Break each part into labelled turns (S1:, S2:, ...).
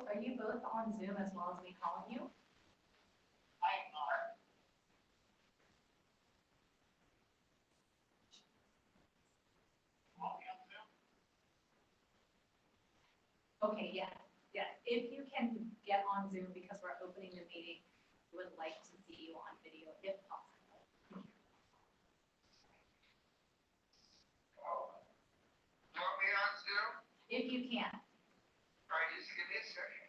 S1: Are you both on Zoom as well as me calling you? Okay, yeah, yeah. If you can get on Zoom because we're opening the meeting, we would like to see you on video if possible.
S2: Want me on Zoom?
S1: If you can.
S2: All right, just give me a second.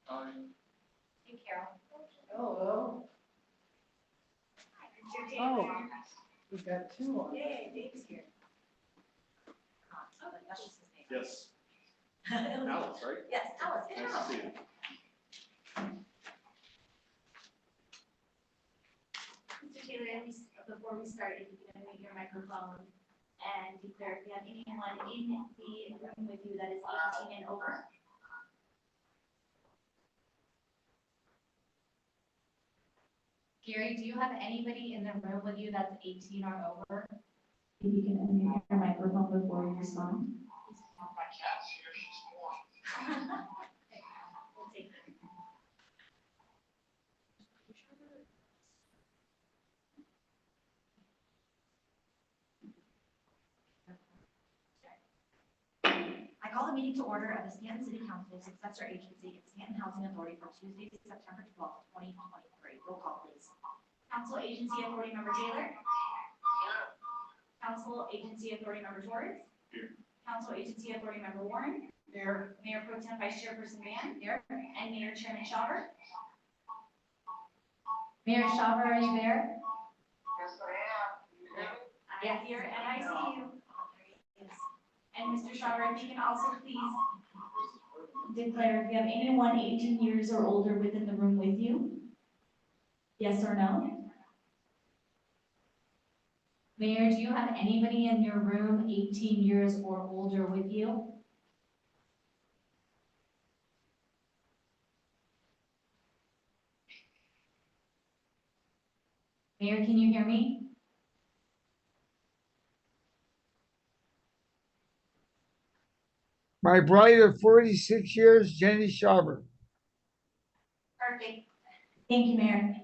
S2: Join.
S1: Hey, Carol.
S3: Hello. Oh, we've got two on.
S1: Yay, Dave's here. Oh, that's just his name.
S4: Yes, Alex, right?
S1: Yes, Alice.
S4: Nice to see you.
S1: Mr. Taylor, before we start, if you can unmute your microphone and declare if you have anyone in the room with you that is 18 and over. Gary, do you have anybody in the room with you that's 18 or over? If you can unmute your microphone before you respond.
S2: My cat's here, she's born.
S1: We'll take it. I call the meeting to order of the Stanton City Council successor agency and Stanton Housing Authority for Tuesday, September 12th, 2023. Roll call, please. Council Agency Authority Member Taylor. Council Agency Authority Member Torres.
S4: Here.
S1: Council Agency Authority Member Warren.
S3: Here.
S1: Mayor Pro Tem Vice Chairperson Mann. Here. And Mayor Chairman Schauber. Mayor Schauber, are you there?
S2: Yes, I am. You hear me?
S1: I am here and I see you. And Mr. Schauber, if you can also please declare if you have anyone 18 years or older within the room with you? Yes or no? Mayor, do you have anybody in your room 18 years or older with you? Mayor, can you hear me?
S5: My bride of 46 years, Jenny Schauber.
S1: Perfect. Thank you, Mayor.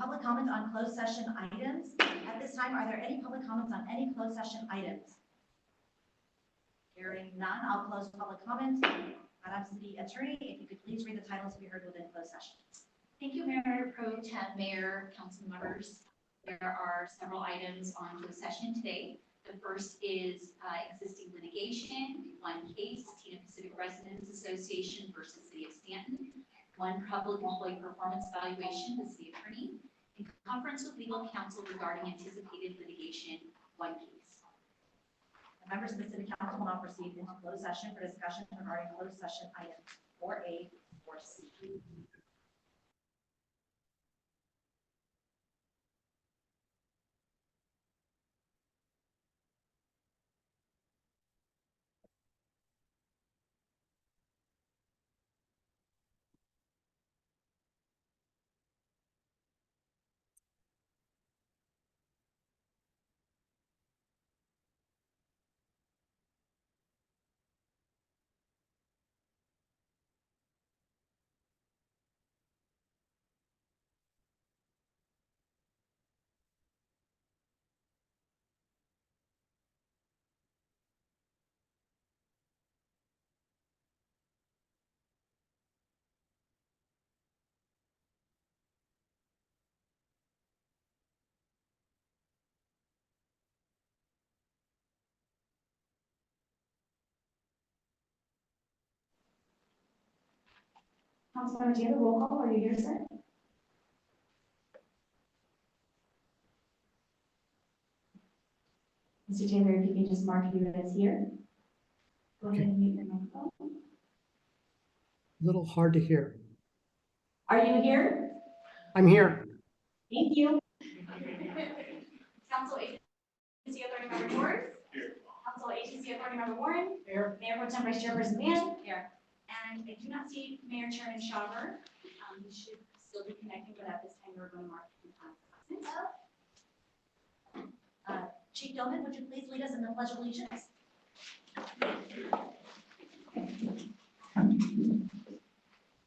S1: Public comment on closed session items. At this time, are there any public comments on any closed session items? Hearing none, I'll close public comment. Madam City Attorney, if you could please read the titles to be heard within closed session.
S6: Thank you, Mayor Pro Tem, Mayor, council members. There are several items on closed session today. The first is existing litigation, one case, Tina Pacific Residents Association versus City of Stanton, one public employee performance evaluation, the city attorney, in conference with legal counsel regarding anticipated litigation, one case.
S1: The members of the City Council will now proceed into closed session for discussion regarding closed session items 4A, 4C. Councilmember Taylor, roll call. Are you here, sir? Mr. Taylor, if you can just mark you as here. Go ahead and mute your microphone.
S3: Little hard to hear.
S1: Are you here?
S3: I'm here.
S1: Thank you. Council Agency Authority Member Torres.
S2: Here.
S1: Council Agency Authority Member Warren.
S3: Here.
S1: Mayor Pro Tem Vice Chairperson Mann. Here. And I do not see Mayor Chairman Schauber. He should still be connecting, but at this time we're going to mark him as absent. Chief Dillman, would you please lead us in the Pledge of Allegiance?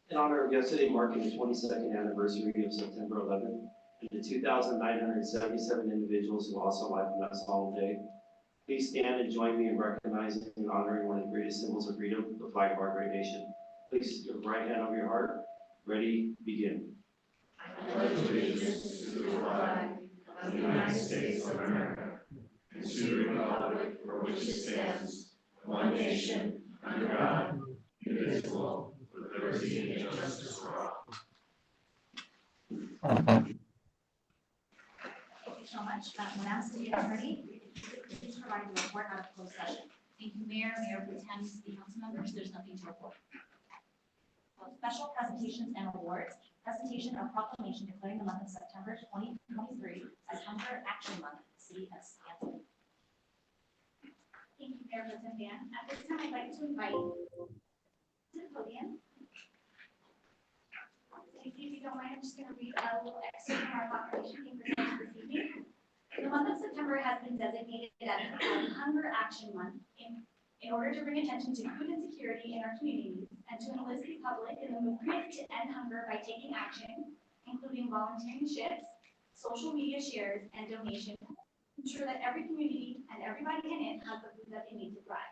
S7: In honor of yesterday marking the 22nd anniversary of September 11th, and the 2,977 individuals who lost their life on that solemn day, please stand and join me in recognizing and honoring one of the greatest symbols of freedom, the flag of our great nation. Place your right hand over your heart. Ready, begin.
S8: I pledge allegiance to the flag of the United States of America and to the republic for which it stands, one nation, under God, indivisible, with liberty and justice for all.
S1: Thank you so much. When asked to be attorney, please provide a report out of closed session.
S6: Thank you, Mayor, Mayor Pro Tem, City Council members. There's nothing to report.
S1: Special presentations and awards. Presentation of proclamation declaring the month of September 2023 as Hunger Action Month, in the City of Stanton. Thank you, Mayor Pro Tem Dan. At this time, I'd like to invite to the podium. If you don't mind, I'm just going to read a little excerpt from our proclamation being presented this evening. The month of September has been designated as Hunger Action Month in order to bring attention to food insecurity in our communities and to enlist the public in the movement to end hunger by taking action, including volunteering shifts, social media shares, and donations, to ensure that every community and everybody in it has the food that they need to thrive.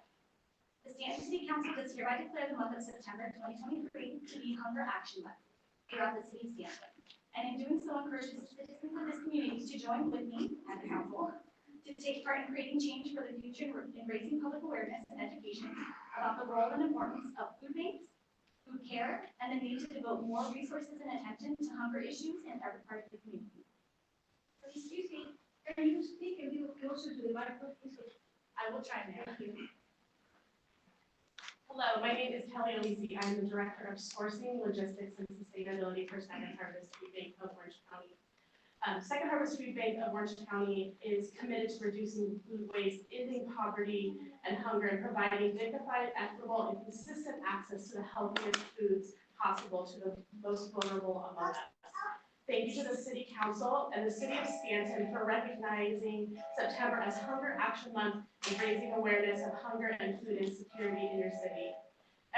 S1: The Stanton City Council does hereby declare the month of September 2023 to be Hunger Action Month throughout the city of Stanton. And in doing so, encourages the citizens of this community to join with me and the council to take part in creating change for the future in raising public awareness and education about the role and importance of food banks, food care, and the need to devote more resources and attention to hunger issues in every part of the community. So excuse me, can you speak a little closer to the microphone, please? I will try, ma'am. Thank you.
S9: Hello, my name is Kelly Alisi. I'm the Director of Sourcing, Logistics, and Sustainability for Second Harvest Food Bank of Orange County. Second Harvest Food Bank of Orange County is committed to reducing food waste, ending poverty and hunger, and providing dignified, equitable, and consistent access to the healthiest foods possible to the most vulnerable among us. Thank you to the City Council and the City of Stanton for recognizing September as Hunger Action Month and raising awareness of hunger and food insecurity in your city.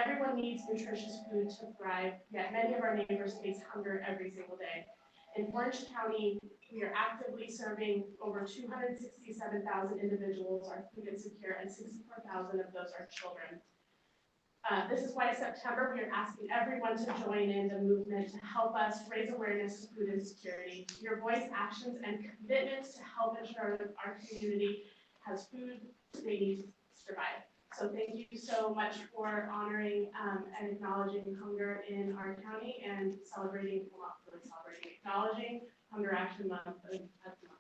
S9: Everyone needs nutritious food to thrive, yet many of our neighbors face hunger every single day. In Orange County, we are actively serving over 267,000 individuals are food insecure, and 64,000 of those are children. This is why in September we are asking everyone to join in the movement to help us raise awareness to food insecurity. Your voice, actions, and commitments to help ensure that our community has food they need to survive. So thank you so much for honoring and acknowledging hunger in our county and celebrating, well, not really celebrating, acknowledging Hunger Action Month as the month.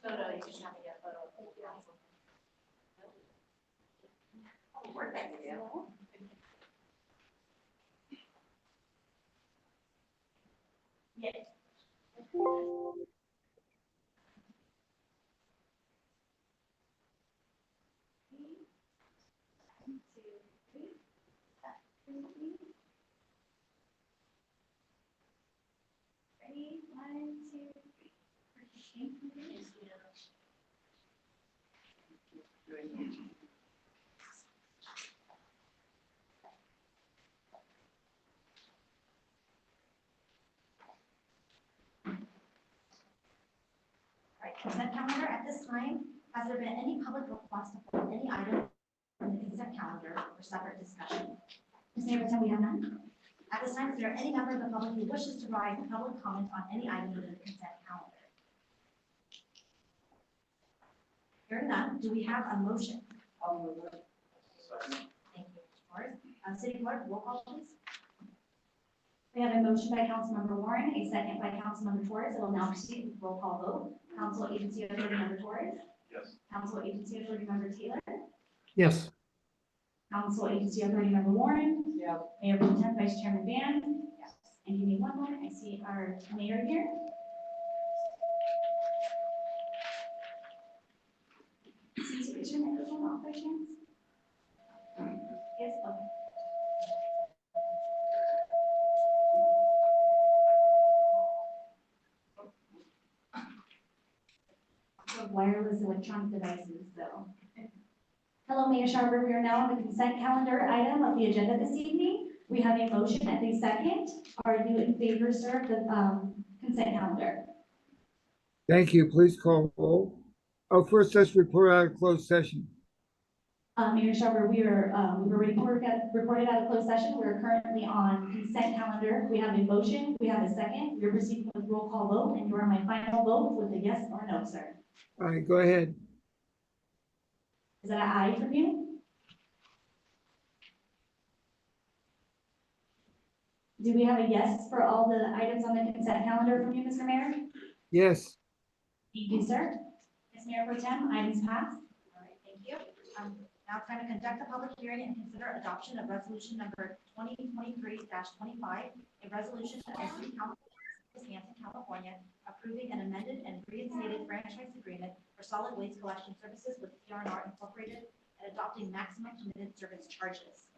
S1: Photo, you just have to get a photo of the council. Oh, work that you do. Yes. 1, 2, 3. Ready? 1, 2, 3. Right, consent calendar. At this time, has there been any public request to pull any item from the consent calendar for separate discussion? Ms. Mayor Pro Tem, we have none. At this time, is there any member of the public who wishes to provide public comment on any item within the consent calendar? Hearing none, do we have a motion?
S3: I'll move it.
S1: Thank you, Mr. Torres. City Clerk, roll call, please.
S3: Yes.
S1: Ms. Mayor Pro Tem, Ms. Mayor Pro Tem Schauber.
S3: Yes.
S1: Ms. Mayor Pro Tem Dan.
S3: Yes.
S1: We have a motion by Councilmember Warren, a second by Councilmember Torres. I will now proceed with roll call vote. Council Agency Authority Member Torres.
S8: Yes.
S1: Council Agency Authority Member Taylor.
S3: Yes.
S1: Council Agency Authority Member Warren.
S3: Yeah.
S1: Mayor Pro Tem Vice Chairman Van. And give me one moment, I see our mayor here. Caesar, is your microphone off by chance? Yes, okay. So wireless electronic devices, so. Hello, Mayor Sharper, we are now on the consent calendar item of the agenda this evening. We have a motion and a second. Are you in favor, sir, of the consent calendar?
S5: Thank you. Please call roll. Oh, first let's report out of closed session.
S1: Mayor Sharper, we've already reported out of closed session. We're currently on consent calendar. We have a motion, we have a second. You're proceeding with roll call vote, and you are my final vote with a yes or no, sir.
S5: All right, go ahead.
S1: Is that an aye from you? Do we have a yes for all the items on the consent calendar from you, Mr. Mayor?
S5: Yes.
S1: Thank you, sir. Yes, Mayor Pro Tem, items passed.
S10: All right, thank you. Now it's time to conduct a public hearing and consider adoption of resolution number 2023-25, a resolution of the City Council of Wisconsin, California, approving an amended and reinstated franchise agreement for solid waste collection services with TRNR Incorporated and adopting maximum permitted service charges.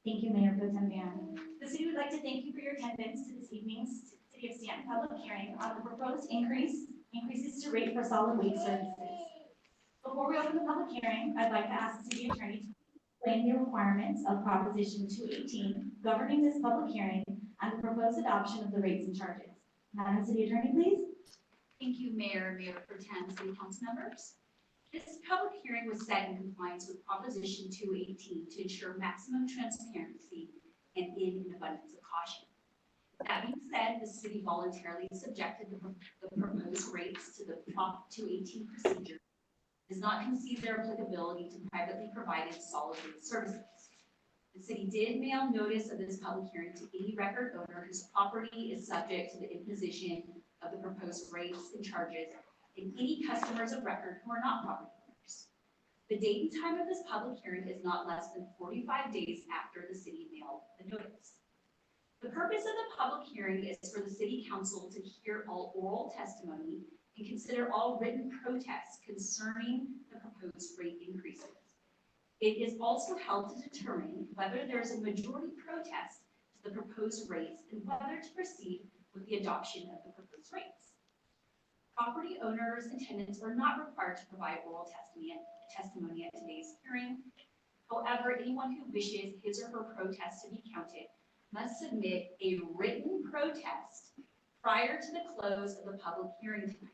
S1: Thank you, Mayor Pro Tem Van. The city would like to thank you for your attendance to this evening's City of Stanton public hearing on the proposed increases to rate for solid waste services. Before we open the public hearing, I'd like to ask the city attorney to explain the requirements of Proposition 218 governing this public hearing and the proposed adoption of the rates and charges. Madam City Attorney, please.
S6: Thank you, Mayor, Mayor Pro Tem, City Council members. This public hearing was set in compliance with Proposition 218 to ensure maximum transparency and in an abundance of caution. That being said, the city voluntarily subjected the proposed rates to the Prop 218 procedure, does not concede their applicability to privately provided solid waste services. The city did mail notice of this public hearing to any record owner whose property is subject to the imposition of the proposed rates and charges, and any customers of record who are not property owners. The date and time of this public hearing is not less than 45 days after the city mailed the notice. The purpose of the public hearing is for the city council to hear all oral testimony and consider all written protests concerning the proposed rate increases. It is also held to determine whether there is a majority protest to the proposed rates and whether to proceed with the adoption of the proposed rates. Property owners and tenants are not required to provide oral testimony at today's hearing. However, anyone who wishes his or her protest to be counted must submit a written protest prior to the close of the public hearing tonight.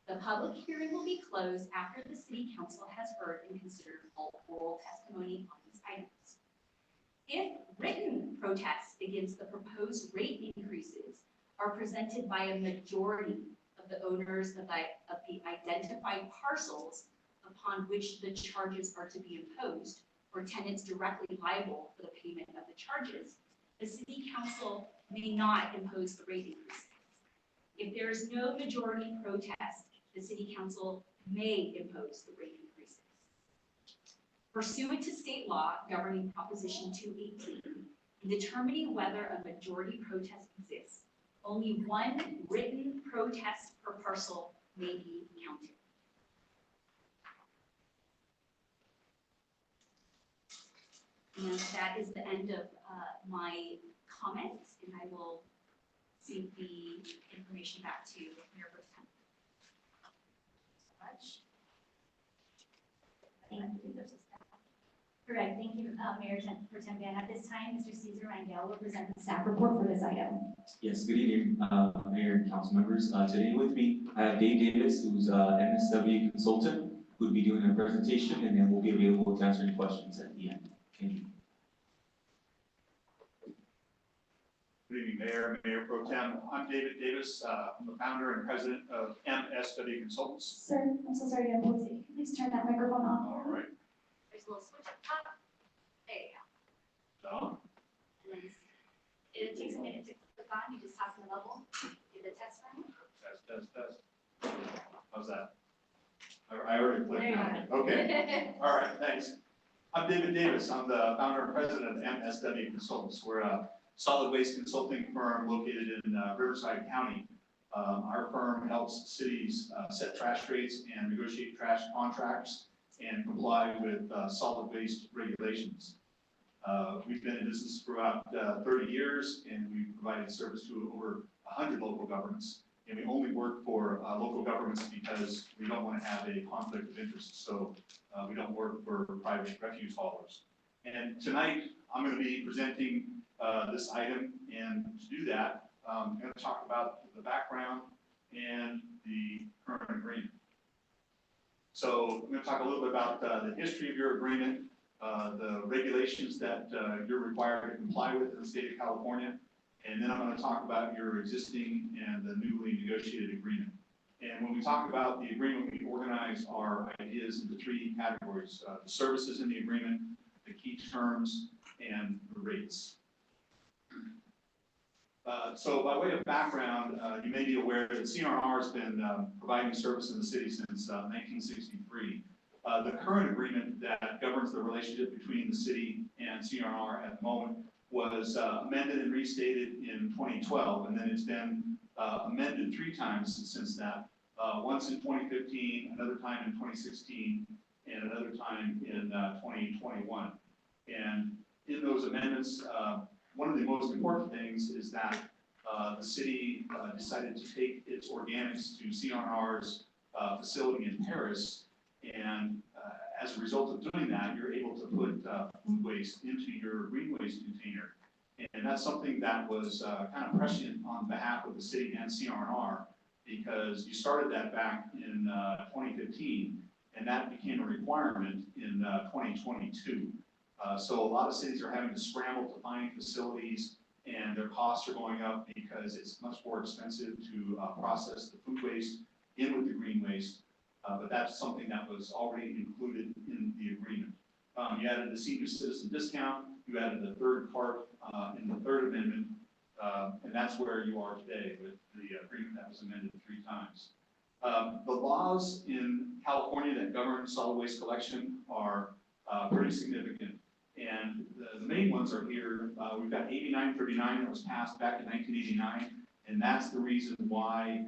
S6: The public hearing will be closed after the city council has heard and considered all oral testimony on these items. If written protests against the proposed rate increases are presented by a majority of the owners of the identified parcels upon which the charges are to be imposed, or tenants directly liable for the payment of the charges, the city council may not impose the rate increases. If there is no majority protest, the city council may impose the rate increases. Pursuant to state law governing Proposition 218, in determining whether a majority protest exists, only one written protest per parcel may be counted. And that is the end of my comments, and I will see the information back to Mayor Pro Tem.
S1: Thank you. Correct, thank you, Mayor Pro Tem Van. At this time, Mr. Cesar Rangel will present the staff report for this item.
S11: Yes, good evening, Mayor and council members. Today with me, I have Dave Davis, who's MSW consultant, who will be doing a presentation, and then we'll be available to answer any questions at the end. Thank you.
S8: Good evening, Mayor, Mayor Pro Tem. I'm David Davis. I'm the founder and president of MSW Consultants.
S1: Sir, I'm so sorry to impose it. Can you please turn that microphone on?
S8: All right.
S6: There's a little switch up top. There you go.
S8: So,
S6: It takes a minute to click on, you just tap the level, do the test run.
S8: Test. How's that? I already clicked
S6: There you
S8: now. Okay, all right, thanks. I'm David Davis. I'm the founder and president of MSW Consultants. We're a solid waste consulting firm located in Riverside County. Our firm helps cities set trash rates and negotiate trash contracts and comply with solid waste regulations. We've been in business for about 30 years, and we've provided service to over 100 local governments. And we only work for local governments because we don't want to have a conflict of interest. So we don't work for private refuge haulers. And tonight, I'm going to be presenting this item. And to do that, I'm going to talk about the background and the current agreement. So I'm going to talk a little bit about the history of your agreement, the regulations that you're required to comply with in the state of California, and then I'm going to talk about your existing and the newly negotiated agreement. And when we talk about the agreement, we organize our ideas into three categories: the services in the agreement, the key terms, and the rates. So by way of background, you may be aware that CRNR has been providing service in the city since 1963. The current agreement that governs the relationship between the city and CRNR at the moment was amended and restated in 2012, and then it's been amended 3 times since that. Once in 2015, another time in 2016, and another time in 2021. And in those amendments, one of the most important things is that the city decided to take its organics to CRNR's facility in Paris, and as a result of doing that, you're able to put food waste into your green waste container. And that's something that was kind of prescient on behalf of the city and CRNR, because you started that back in 2015, and that became a requirement in 2022. So a lot of cities are having to scramble to find facilities, and their costs are going up because it's much more expensive to process the food waste in with the green waste. But that's something that was already included in the agreement. You added the senior citizen discount, you added the third part in the third amendment, and that's where you are today with the agreement that was amended 3 times. The laws in California that govern solid waste collection are pretty significant. And the main ones are here. We've got AB 939 that was passed back in 1989, and that's the reason why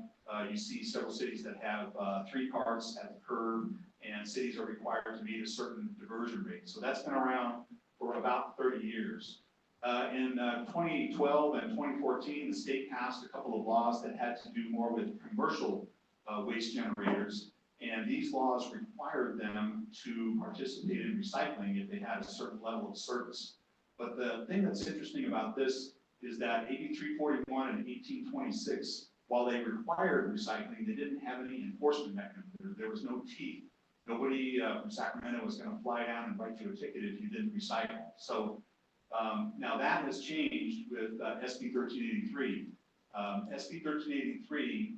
S8: you see several cities that have 3 carts at the curb, and cities are required to meet a certain diversion rate. So that's been around for about 30 years. In 2012 and 2014, the state passed a couple of laws that had to do more with commercial waste generators, and these laws required them to participate in recycling if they had a certain level of service. But the thing that's interesting about this is that AB 341 and 1826, while they required recycling, they didn't have any enforcement mechanism. There was no teeth. Nobody from Sacramento was going to fly down and write you a ticket if you didn't recycle. So now that has changed with SB 1383. SB 1383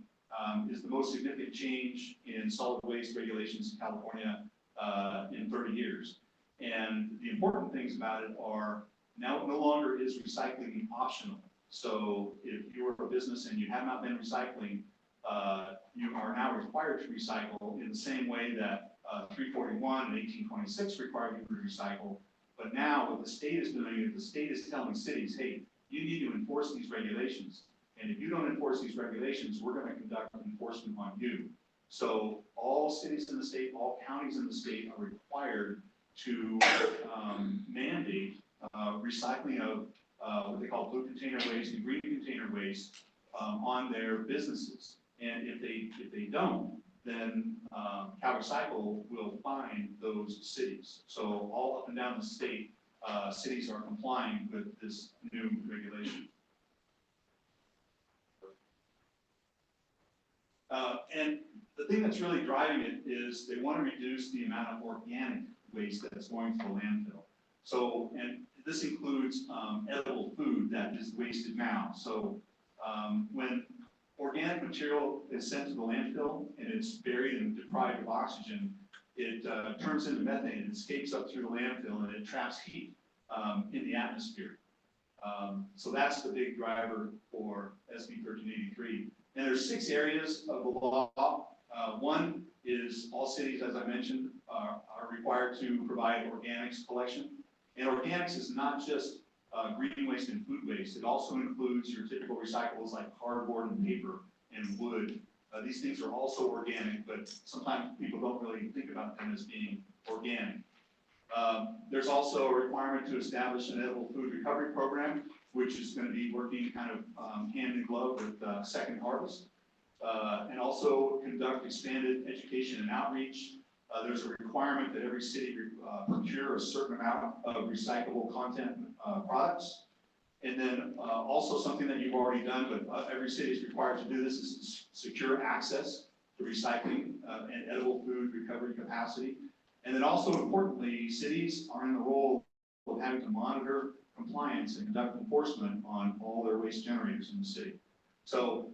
S8: is the most significant change in solid waste regulations in California in 30 years. And the important things about it are now no longer is recycling optional. So if you are a business and you have not been recycling, you are now required to recycle in the same way that 341 and 1826 require you to recycle. But now what the state is doing is the state is telling cities, hey, you need to enforce these regulations. And if you don't enforce these regulations, we're going to conduct enforcement on you. So all cities in the state, all counties in the state are required to mandate recycling of what they call blue container waste and green container waste on their businesses. And if they don't, then CalRecycle will fine those cities. So all up and down the state, cities are complying with this new regulation. And the thing that's really driving it is they want to reduce the amount of organic waste that's going to the landfill. So, and this includes edible food that is wasted now. So when organic material is sent to the landfill and it's buried and deprived of oxygen, it turns into methane and escapes up through the landfill, and it traps heat in the atmosphere. So that's the big driver for SB 1383. And there's 6 areas of the law. One is all cities, as I mentioned, are required to provide organics collection. And organics is not just green waste and food waste. It also includes your typical recyclables like cardboard and paper and wood. These things are also organic, but sometimes people don't really think about them as being organic. There's also a requirement to establish an edible food recovery program, which is going to be working kind of hand in glove with Second Harvest. And also conduct expanded education and outreach. There's a requirement that every city procure a certain amount of recyclable content products. And then also something that you've already done, but every city is required to do this, is secure access to recycling and edible food recovery capacity. And then also importantly, cities are in the role of having to monitor compliance and conduct enforcement on all their waste generators in the city. So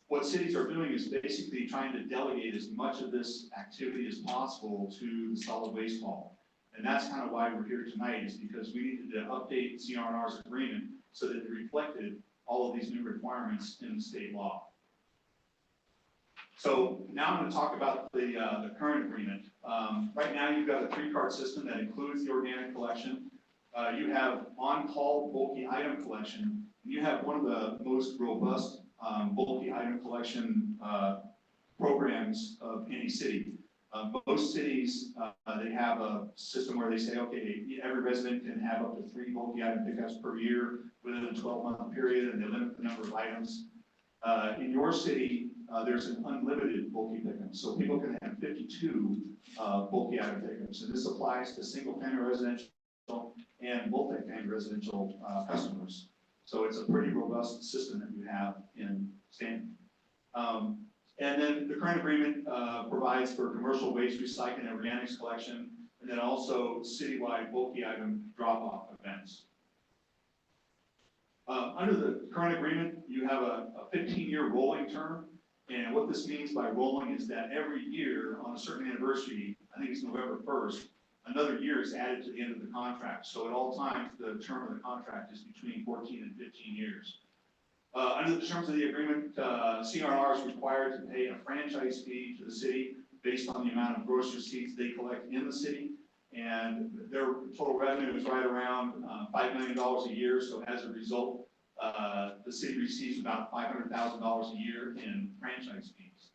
S8: what cities are doing is basically trying to delegate as much of this activity as possible to the solid waste hall. And that's kind of why we're here tonight, is because we needed to update CR&R's agreement so that it reflected all of these new requirements in the state law. So now I'm going to talk about the current agreement. Right now you've got a 3-cart system that includes the organic collection. You have on-call bulky item collection, and you have one of the most robust bulky item collection programs of any city. Most cities, they have a system where they say, okay, every resident can have up to 3 bulky item pickups per year within a 12-month period, and they limit the number of items. In your city, there's an unlimited bulky pickup, so people can have 52 bulky item pickups, and this applies to single-family residential and multi-family residential customers. So it's a pretty robust system that you have in Stanton. And then the current agreement provides for commercial waste recycling and organics collection, and then also citywide bulky item drop-off events. Under the current agreement, you have a 15-year rolling term, and what this means by rolling is that every year on a certain anniversary, I think it's November 1st, another year is added to the end of the contract. So at all times, the term of the contract is between 14 and 15 years. Under the terms of the agreement, CR&R is required to pay a franchise fee to the city based on the amount of gross receipts they collect in the city. And their total revenue is right around $5 million a year. So as a result, the city receives about $500,000 a year in franchise fees.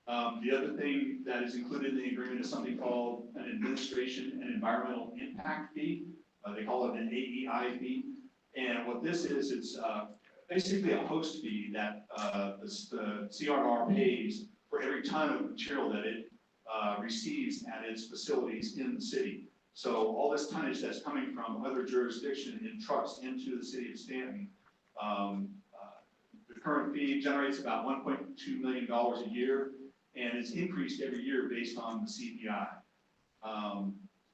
S8: The other thing that is included in the agreement is something called an administration and environmental impact fee. They call it an AEI fee. And what this is, it's basically a host fee that the CR&R pays for every ton of material that it receives at its facilities in the city. So all this tonnage that's coming from other jurisdictions in trucks into the city of Stanton, the current fee generates about $1.2 million a year, and it's increased every year based on the CPI.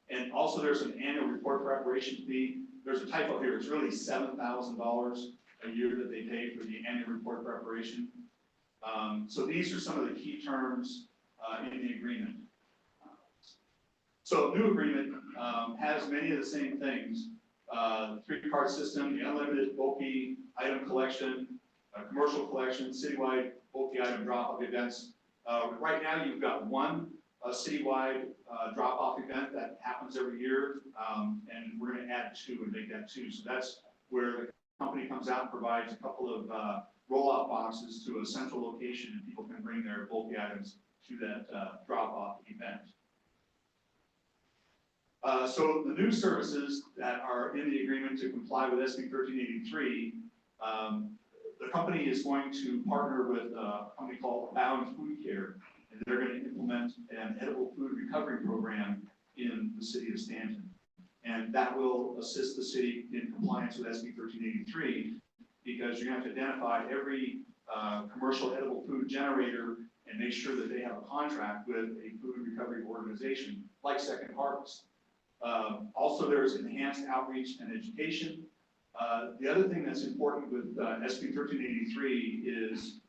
S8: And also there's an annual report preparation fee. There's a typo here, it's really $7,000 a year that they pay for the annual report preparation. So these are some of the key terms in the agreement. So new agreement has many of the same things. The 3-cart system, the unlimited bulky item collection, commercial collection, citywide bulky item drop-off events. Right now you've got one citywide drop-off event that happens every year, and we're going to add 2 and make that 2. So that's where the company comes out and provides a couple of roll-off boxes to a central location, and people can bring their bulky items to that drop-off event. So the new services that are in the agreement to comply with SB 1383, the company is going to partner with a company called Abound Food Care, and they're going to implement an edible food recovery program in the city of Stanton. And that will assist the city in compliance with SB 1383, because you're going to have to identify every commercial edible food generator and make sure that they have a contract with a food recovery organization like Second Harvest. Also, there's enhanced outreach and education. The other thing that's important with SB 1383 is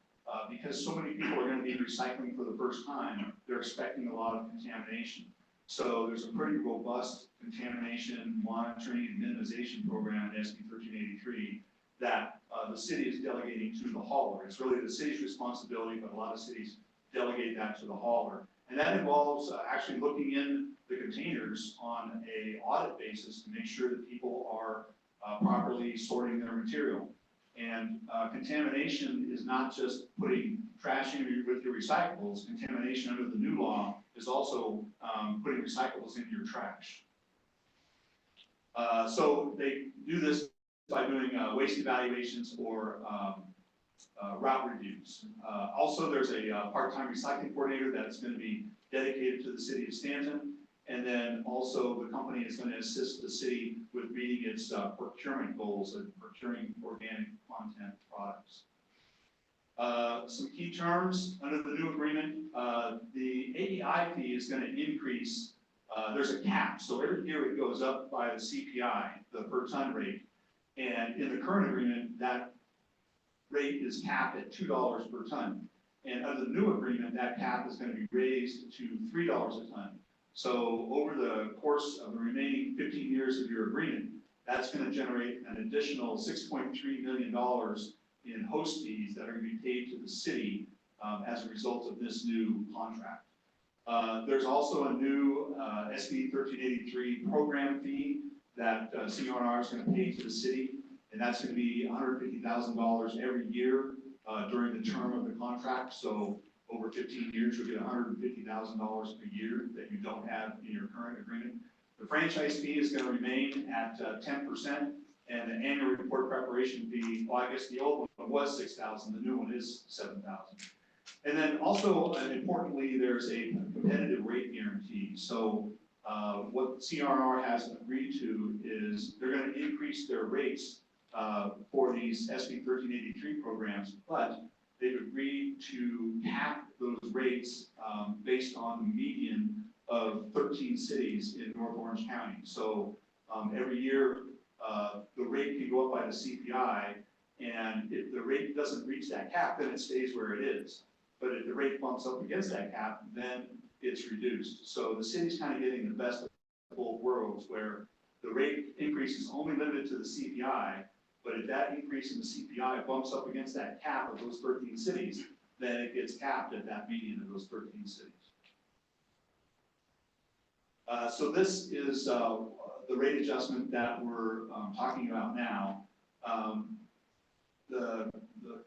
S8: because so many people are going to be recycling for the first time, they're expecting a lot of contamination. So there's a pretty robust contamination monitoring and minimization program in SB 1383 that the city is delegating to the hauler. It's really the city's responsibility, but a lot of cities delegate that to the hauler. And that involves actually looking in the containers on a audit basis to make sure that people are properly sorting their material. And contamination is not just putting trash in with your recyclables. Contamination under the new law is also putting recyclables in your trash. So they do this by doing waste evaluations or route reviews. Also, there's a part-time recycling coordinator that's going to be dedicated to the city of Stanton. And then also the company is going to assist the city with meeting its procurement goals and procuring organic content products. Some key terms under the new agreement, the AEI fee is going to increase. There's a cap, so every year it goes up by the CPI, the per ton rate. And in the current agreement, that rate is capped at $2 per ton. And under the new agreement, that cap is going to be raised to $3 a ton. So over the course of the remaining 15 years of your agreement, that's going to generate an additional $6.3 million in host fees that are going to be paid to the city as a result of this new contract. There's also a new SB 1383 program fee that CRNR is going to pay to the city, and that's going to be $150,000 every year during the term of the contract. So over 15 years, you'll get $150,000 a year that you don't have in your current agreement. The franchise fee is going to remain at 10%, and the annual report preparation fee, well, I guess the old one was $6,000, the new one is $7,000. And then also, importantly, there's a competitive rate guarantee. So what CRNR has agreed to is they're going to increase their rates for these SB 1383 programs, but they've agreed to cap those rates based on the median of 13 cities in North Orange County. So every year, the rate can go up by the CPI, and if the rate doesn't reach that cap, then it stays where it is. But if the rate bumps up against that cap, then it's reduced. So the city's kind of getting the best of both worlds, where the rate increase is only limited to the CPI, but if that increase in the CPI bumps up against that cap of those 13 cities, then it gets capped at that median of those 13 cities. So this is the rate adjustment that we're talking about now. The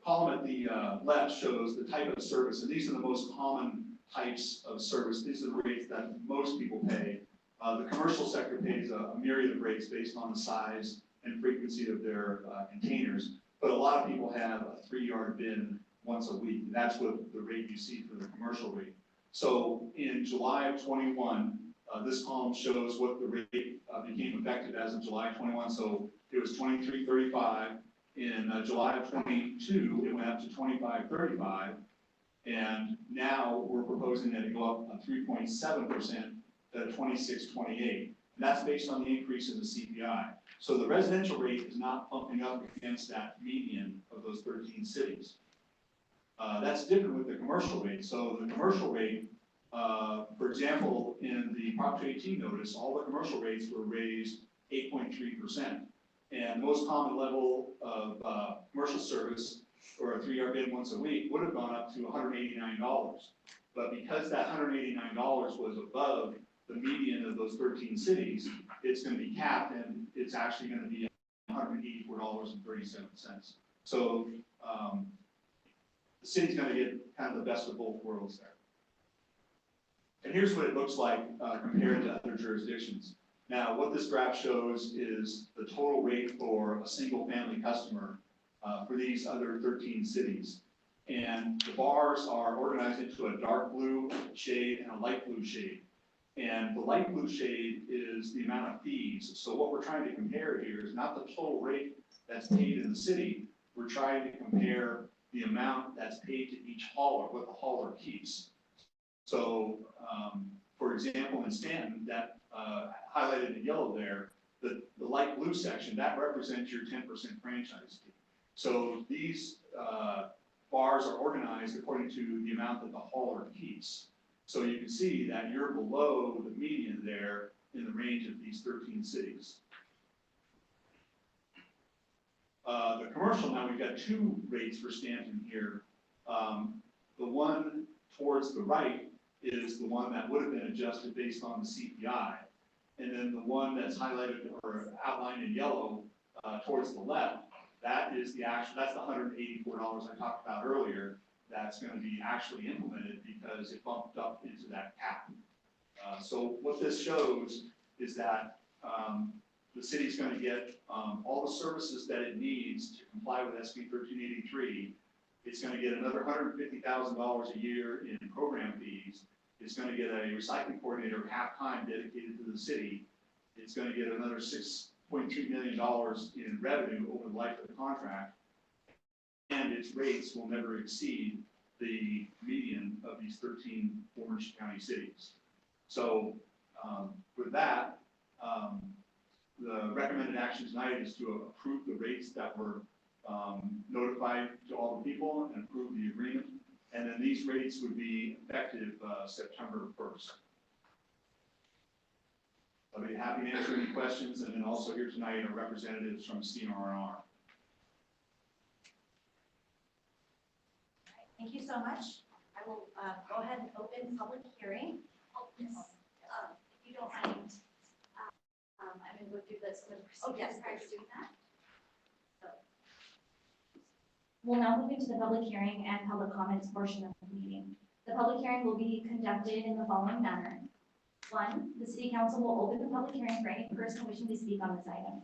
S8: column at the left shows the type of service, and these are the most common types of service. These are the rates that most people pay. The commercial sector pays a myriad of rates based on the size and frequency of their containers, but a lot of people have a 3-yard bin once a week, and that's what the rate you see for the commercial rate. So in July of 21, this column shows what the rate became effective as of July 21. So it was $23.35. In July of 22, it went up to $25.35, and now we're proposing that it go up 3.7% to $26.28. And that's based on the increase in the CPI. So the residential rate is not bumping up against that median of those 13 cities. That's different with the commercial rate. So the commercial rate, for example, in the Prop 218 notice, all the commercial rates were raised 8.3%. And the most common level of commercial service, or a 3-yard bin once a week, would have gone up to $189. But because that $189 was above the median of those 13 cities, it's going to be capped, and it's actually going to be $184.37. So the city's going to get kind of the best of both worlds there. And here's what it looks like compared to other jurisdictions. Now, what this graph shows is the total rate for a single family customer for these other 13 cities. And the bars are organized into a dark blue shade and a light blue shade. And the light blue shade is the amount of fees. So what we're trying to compare here is not the total rate that's paid in the city. We're trying to compare the amount that's paid to each hauler, what the hauler keeps. So, for example, in Stanton, that highlighted in yellow there, the light blue section, that represents your 10% franchise fee. So these bars are organized according to the amount that the hauler keeps. So you can see that you're below the median there in the range of these 13 cities. The commercial, now we've got two rates for Stanton here. The one towards the right is the one that would have been adjusted based on the CPI. And then the one that's highlighted or outlined in yellow towards the left, that is the actual, that's the $184 I talked about earlier. That's going to be actually implemented because it bumped up into that cap. So what this shows is that the city's going to get all the services that it needs to comply with SB 1383. It's going to get another $150,000 a year in program fees. It's going to get a recycling coordinator half-time dedicated to the city. It's going to get another $6.3 million in revenue over the life of the contract. And its rates will never exceed the median of these 13 Orange County cities. So with that, the recommended action tonight is to approve the rates that were notified to all the people and approve the agreement. And then these rates would be effective September 1st. I'll be happy to answer any questions, and then also here tonight are representatives from CRNR.
S10: Thank you so much. I will go ahead and open public hearing.
S6: If you don't mind, I'm gonna go through some of the procedures prior to doing that.
S1: We'll now move into the public hearing and public comments portion of the meeting. The public hearing will be conducted in the following manner. 1, the city council will open the public hearing for any person wishing to speak on this item.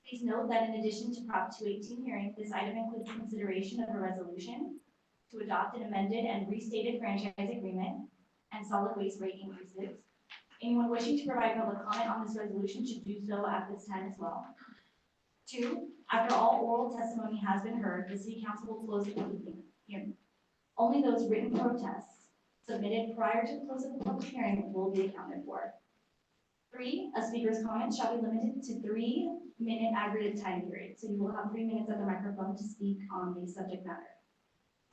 S1: Please note that in addition to Prop 218 hearing, this item includes consideration of a resolution to adopt an amended and restated franchise agreement and solid waste rate increases. Anyone wishing to provide public comment on this resolution should do so at this time as well. 2, after all oral testimony has been heard, the city council will close the public hearing. Only those written protests submitted prior to the close of the public hearing will be accounted for. 3, a speaker's comment shall be limited to 3-minute aggregate time period. So you will have 3 minutes at the microphone to speak on the subject matter.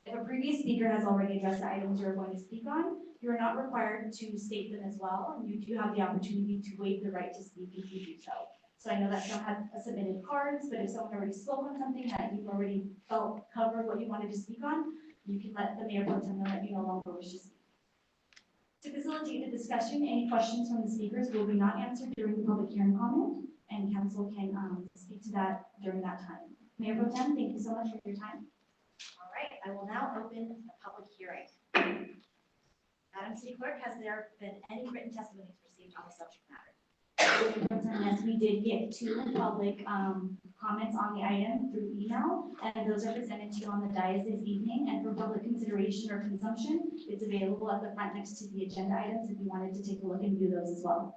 S1: If a previous speaker has already addressed the items you're going to speak on, you are not required to state them as well, and you do have the opportunity to waive the right to speak if you do so. So I know that some have submitted cards, but if someone already spoke on something that you've already felt covered what you wanted to speak on, you can let the mayor pro tem know that you no longer wish to speak. To facilitate the discussion, any questions from the speakers will be not answered during the public hearing comment, and council can speak to that during that time. Mayor pro tem, thank you so much for your time.
S10: All right, I will now open the public hearing. Madam City Clerk, has there been any written testimonies received on the subject matter?
S1: Yes, we did get 2 public comments on the item through email, and those are presented to you on the dais this evening. And for public consideration or consumption, it's available at the front next to the agenda items if you wanted to take a look and view those as well.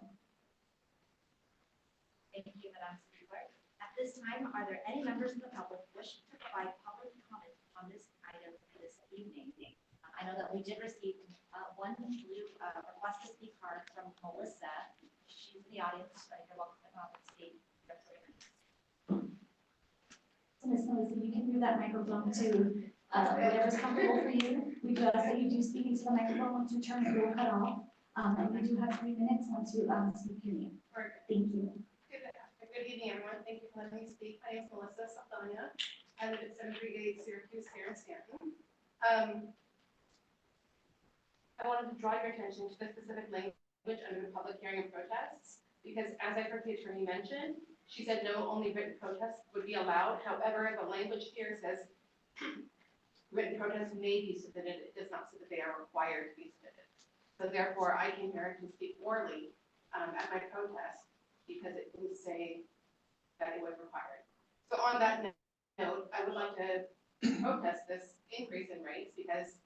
S10: Thank you, Madam City Clerk. At this time, are there any members of the public wishing to provide public comment on this item this evening? I know that we did receive one blue request to speak card from Melissa. She's in the audience, so you're welcome to come up and speak.
S1: So Ms. Melissa, you can move that microphone to whatever's comfortable for you. We do ask that you do speak into the microphone once your turn is cut off. And we do have 3 minutes once you speak your name. Thank you.
S9: Good evening, everyone. Thank you for letting me speak. My name is Melissa Saldonia. I live at 738 Syracuse here in Stanton. I wanted to draw your attention to the specific language under the public hearing and protests, because as I heard the attorney mention, she said no, only written protests would be allowed. However, the language here says written protests may be submitted. It does not say that they are required to be submitted. So therefore, I came here to speak orally at my protest because it didn't say that it was required. So on that note, I would like to protest this increase in rates because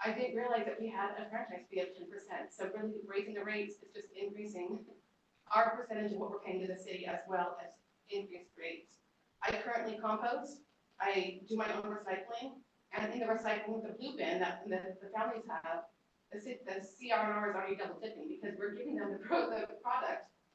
S9: I didn't realize that we had a franchise fee of 10%. So really raising the rates is just increasing our percentage of what we're paying to the city as well as increased rates. I currently compost. I do my own recycling. And in the recycling with the blue bin that the families have, the CRNR is already double dipping because we're giving them the product,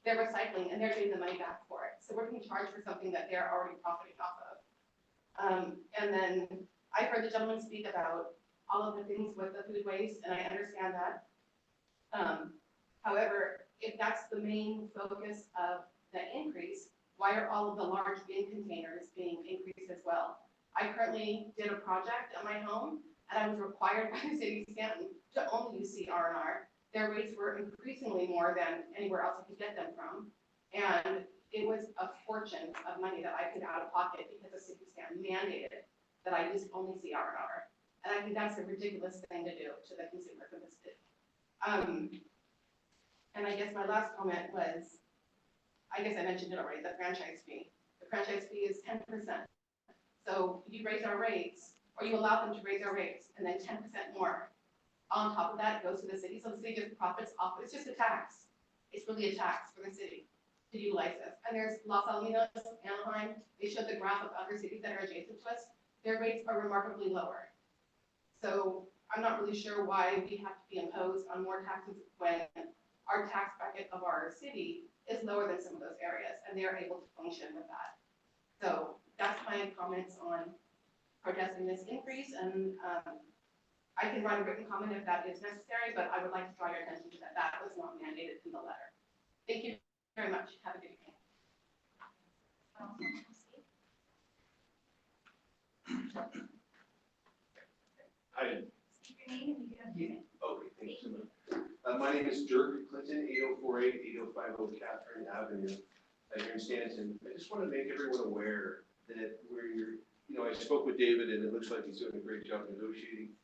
S9: they're recycling, and they're getting the money back for it. So we're being charged for something that they're already profiting off of. And then I heard the gentleman speak about all of the things with the food waste, and I understand that. However, if that's the main focus of the increase, why are all of the large bin containers being increased as well? I currently did a project at my home, and I was required by the city of Stanton to only use CR&R. Their rates were increasingly more than anywhere else I could get them from. And it was a fortune of money that I paid out of pocket because the city of Stanton mandated that I use only CR&R. And I think that's a ridiculous thing to do to the consumers of this city. And I guess my last comment was, I guess I mentioned it already, the franchise fee. The franchise fee is 10%. So you raise our rates, or you allow them to raise our rates, and then 10% more. On top of that, it goes to the city, so the city just profits off, it's just a tax. It's really a tax for the city to utilize this. And there's Los Alamitos, Anaheim, they showed the graph of other cities that are adjacent to us. Their rates are remarkably lower. So I'm not really sure why we have to be imposed on more taxes when our tax bracket of our city is lower than some of those areas, and they are able to function with that. So that's my comments on protesting this increase, and I can write a written comment if that is necessary, but I would like to draw your attention to that. That was not mandated in the letter. Thank you very much. Have a good evening.
S2: Hi.
S1: State your name and you can unmute it.
S2: Okay, thank you so much. My name is Dirk Clinton, 8048-8050 Catherine Avenue, here in Stanton. I just want to make everyone aware that I spoke with David, and it looks like he's doing a great job negotiating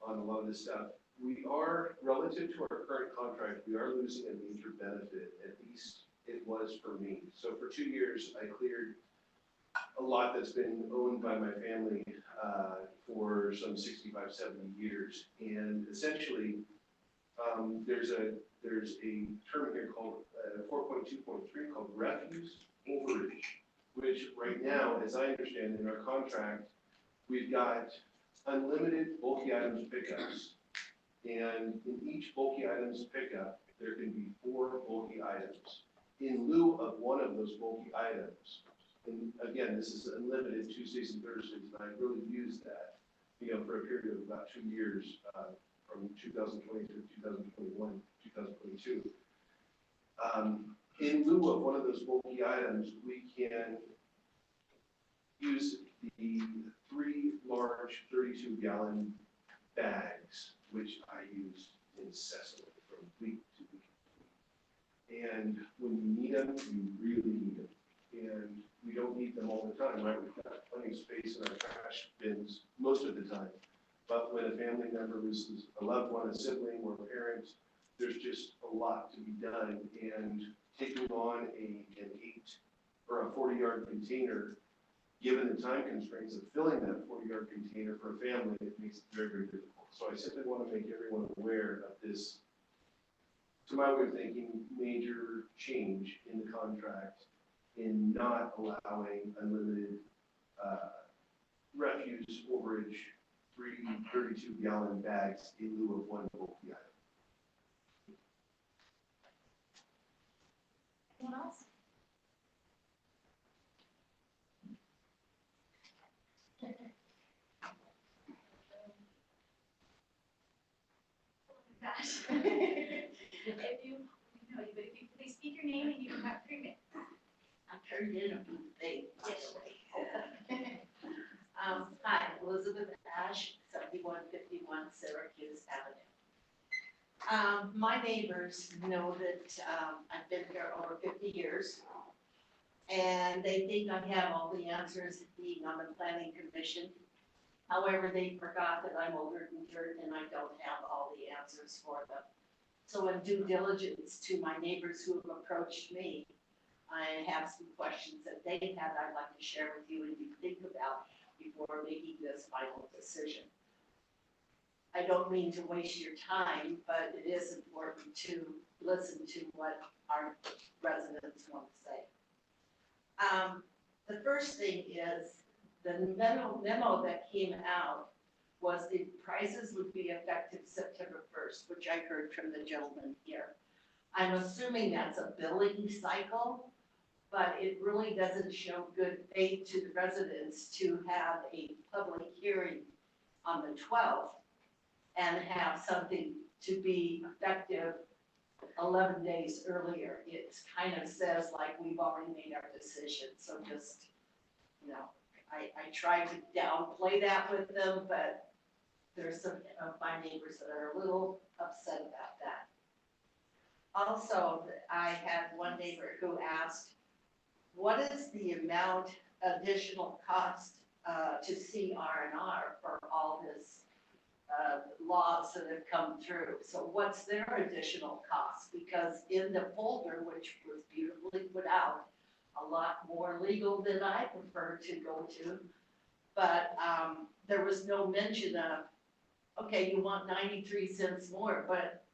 S2: on a lot of this stuff. We are, relative to our current contract, we are losing a major benefit, at least it was for me. So for 2 years, I cleared a lot that's been owned by my family for some 65, 70 years. And essentially, there's a term here called 4.2.3 called refuse overage, which right now, as I understand in our contract, we've got unlimited bulky items pickups. And in each bulky items pickup, there can be 4 bulky items. In lieu of one of those bulky items, and again, this is unlimited Tuesdays and Thursdays, and I really used that, for a period of about 2 years, from 2020 to 2021, 2022. In lieu of one of those bulky items, we can use the 3 large 32-gallon bags, which I use incessantly from week to week. And when you need them, you really need them. And we don't need them all the time, right? We've got plenty of space in our trash bins most of the time. But when a family member loses a loved one, a sibling, or a parent, there's just a lot to be done. And taking on an 8 or a 40-yard container, given the time constraints of filling that 40-yard container for a family, it makes it very, very difficult. So I simply want to make everyone aware of this, to my way of thinking, major change in the contract in not allowing unlimited refuse overage 3 32-gallon bags in lieu of one bulky item.
S1: Anyone else? Gosh. If you know you, but if you please speak your name and you can have 3 minutes.
S3: I turned in a thing. Hi, Elizabeth Ash, 7151 Syracuse Avenue. My neighbors know that I've been here over 50 years, and they think I have all the answers being on the planning commission. However, they forgot that I'm older than dirt and I don't have all the answers for them. So in due diligence to my neighbors who have approached me, I have some questions that they had I'd like to share with you and you think about before making this final decision. I don't mean to waste your time, but it is important to listen to what our residents want to say. The first thing is the memo that came out was the prices would be effective September 1st, which I heard from the gentleman here. I'm assuming that's a billing cycle, but it really doesn't show good faith to the residents to have a public hearing on the 12th and have something to be effective 11 days earlier. It kind of says like we've already made our decision, so just, I try to downplay that with them, but there's some of my neighbors that are a little upset about that. Also, I had one neighbor who asked, what is the amount additional cost to CR&R for all this laws that have come through? So what's their additional cost? Because in the folder, which was beautifully put out, a lot more legal than I prefer to go to, but there was no mention of, okay, you want 93 cents more, but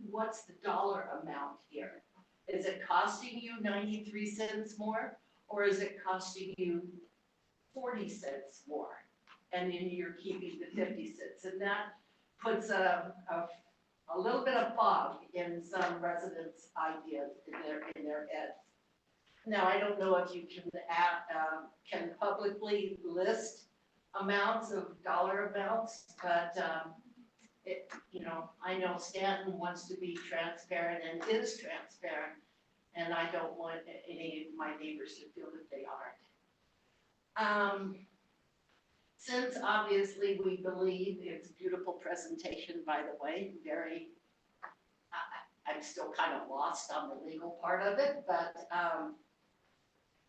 S3: what's the dollar amount here? Is it costing you 93 cents more, or is it costing you 40 cents more? And then you're keeping the 50 cents, and that puts a little bit of fog in some residents' ideas in their heads. Now, I don't know if you can publicly list amounts of dollar amounts, but I know Stanton wants to be transparent and is transparent, and I don't want any of my neighbors to feel that they aren't. Since obviously we believe it's a beautiful presentation, by the way, I'm still kind of lost on the legal part of it, but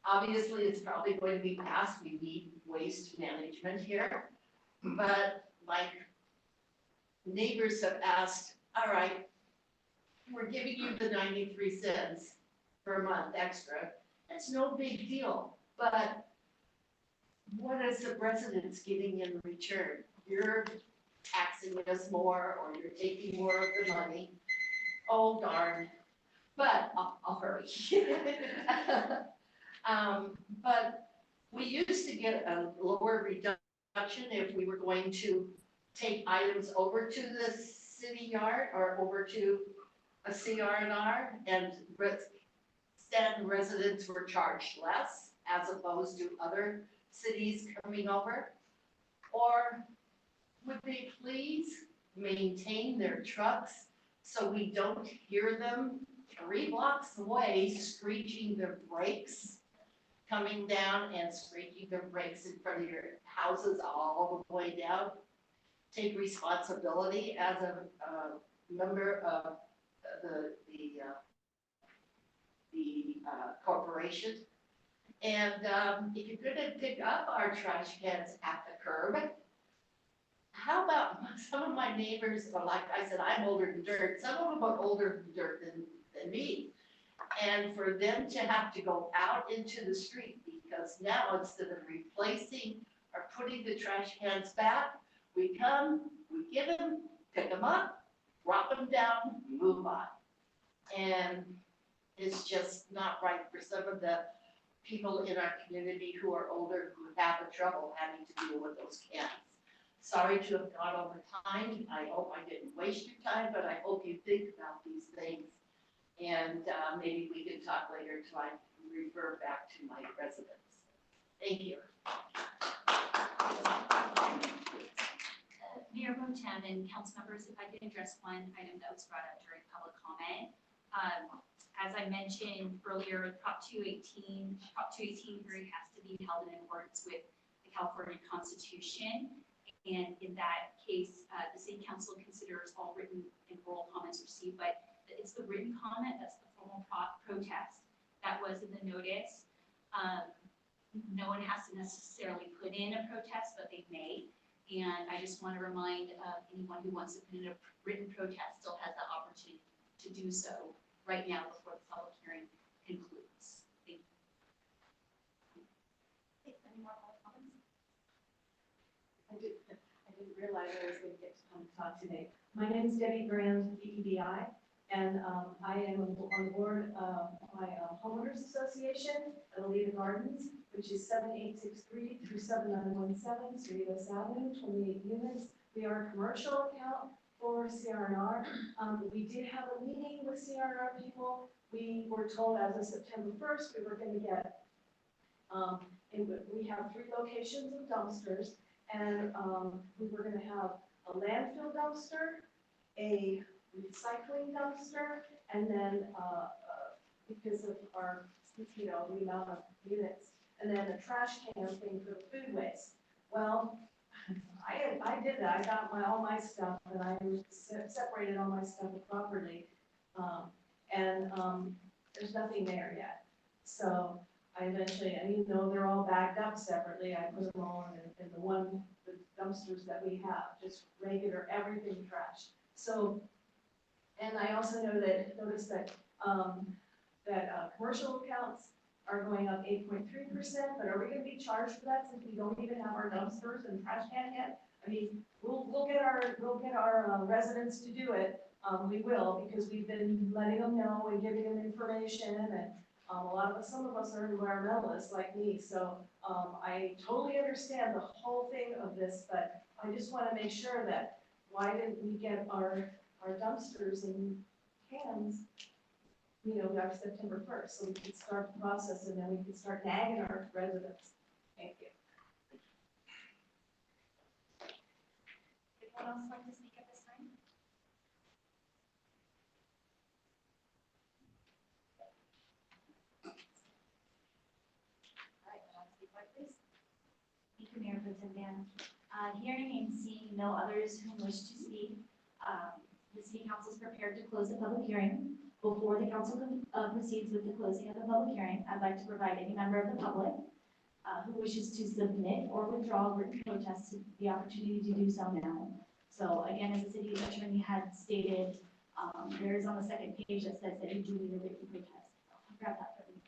S3: obviously it's probably going to be passed. We need waste management here, but like neighbors have asked, all right, we're giving you the 93 cents per month extra. It's no big deal, but what is the residents getting in return? You're taxing us more, or you're taking more of the money. Oh darn, but I'll hurry. But we used to get a lower reduction if we were going to take items over to the city yard or over to a CR&R, and Stanton residents were charged less as opposed to other cities coming over. Or would they please maintain their trucks so we don't hear them 3 blocks away screeching their brakes, coming down and screeching their brakes in front of your houses all the way down? Take responsibility as a member of the corporation. And if you're gonna pick up our trash cans at the curb, how about some of my neighbors, or like I said, I'm older than dirt, some of them are older than dirt than me. And for them to have to go out into the street, because now instead of replacing or putting the trash cans back, we come, we get them, pick them up, drop them down, move on. And it's just not right for some of the people in our community who are older, who have the trouble having to deal with those cans. Sorry to have gone over time. I hope I didn't waste your time, but I hope you think about these things. And maybe we can talk later till I refer back to my residents. Thank you.
S6: Mayor Pro Tem and council members, if I could address one item that was brought up during public comment. As I mentioned earlier, Prop 218 hearing has to be held in accordance with the California Constitution. And in that case, the city council considers all written and oral comments received, but it's the written comment that's the formal protest that was in the notice. No one has to necessarily put in a protest, but they may. And I just want to remind anyone who wants to put in a written protest still has the opportunity to do so right now before the public hearing concludes. Thank you.
S10: Any more public comments?
S12: I didn't realize I was going to get to come talk today. My name is Debbie Grand, DEBI, and I am on the board of my homeowners association, Alita Gardens, which is 7863 through 7917 Cerritos Avenue, 28 units. We are a commercial account for CR&R. We did have a meeting with CR&R people. We were told as of September 1st, we were going to get, we have 3 locations of dumpsters, and we were going to have a landfill dumpster, a recycling dumpster, and then, because of our, you know, the amount of units, and then a trash can thing for the food waste. Well, I did that, I got all my stuff, and I separated all my stuff properly. There's nothing there yet. So I eventually, and even though they're all bagged up separately, I put them all in the dumpsters that we have, just regular, everything trash. So, and I also noticed that commercial accounts are going up 8.3%, but are we gonna be charged for that since we don't even have our dumpsters and trash can yet? I mean, we'll get our residents to do it, we will, because we've been letting them know and giving them information, and some of us are environmentalists like me, so I totally understand the whole thing of this, but I just wanna make sure that why didn't we get our dumpsters and cans, you know, by September 1st, so we can start the process and then we can start nagging our residents. Thank you.
S1: Anyone else like to speak at this time? All right, speak right, please. Thank you, Mayor Pro Tem Dan. Hearing and seeing no others who wish to speak, the city council is prepared to close the public hearing. Before the council proceeds with the closing of the public hearing, I'd like to provide any member of the public who wishes to submit or withdraw written protests the opportunity to do so now. So again, as the city attorney had stated, there is on the second page that says that you do need a written protest. I'll grab that for you.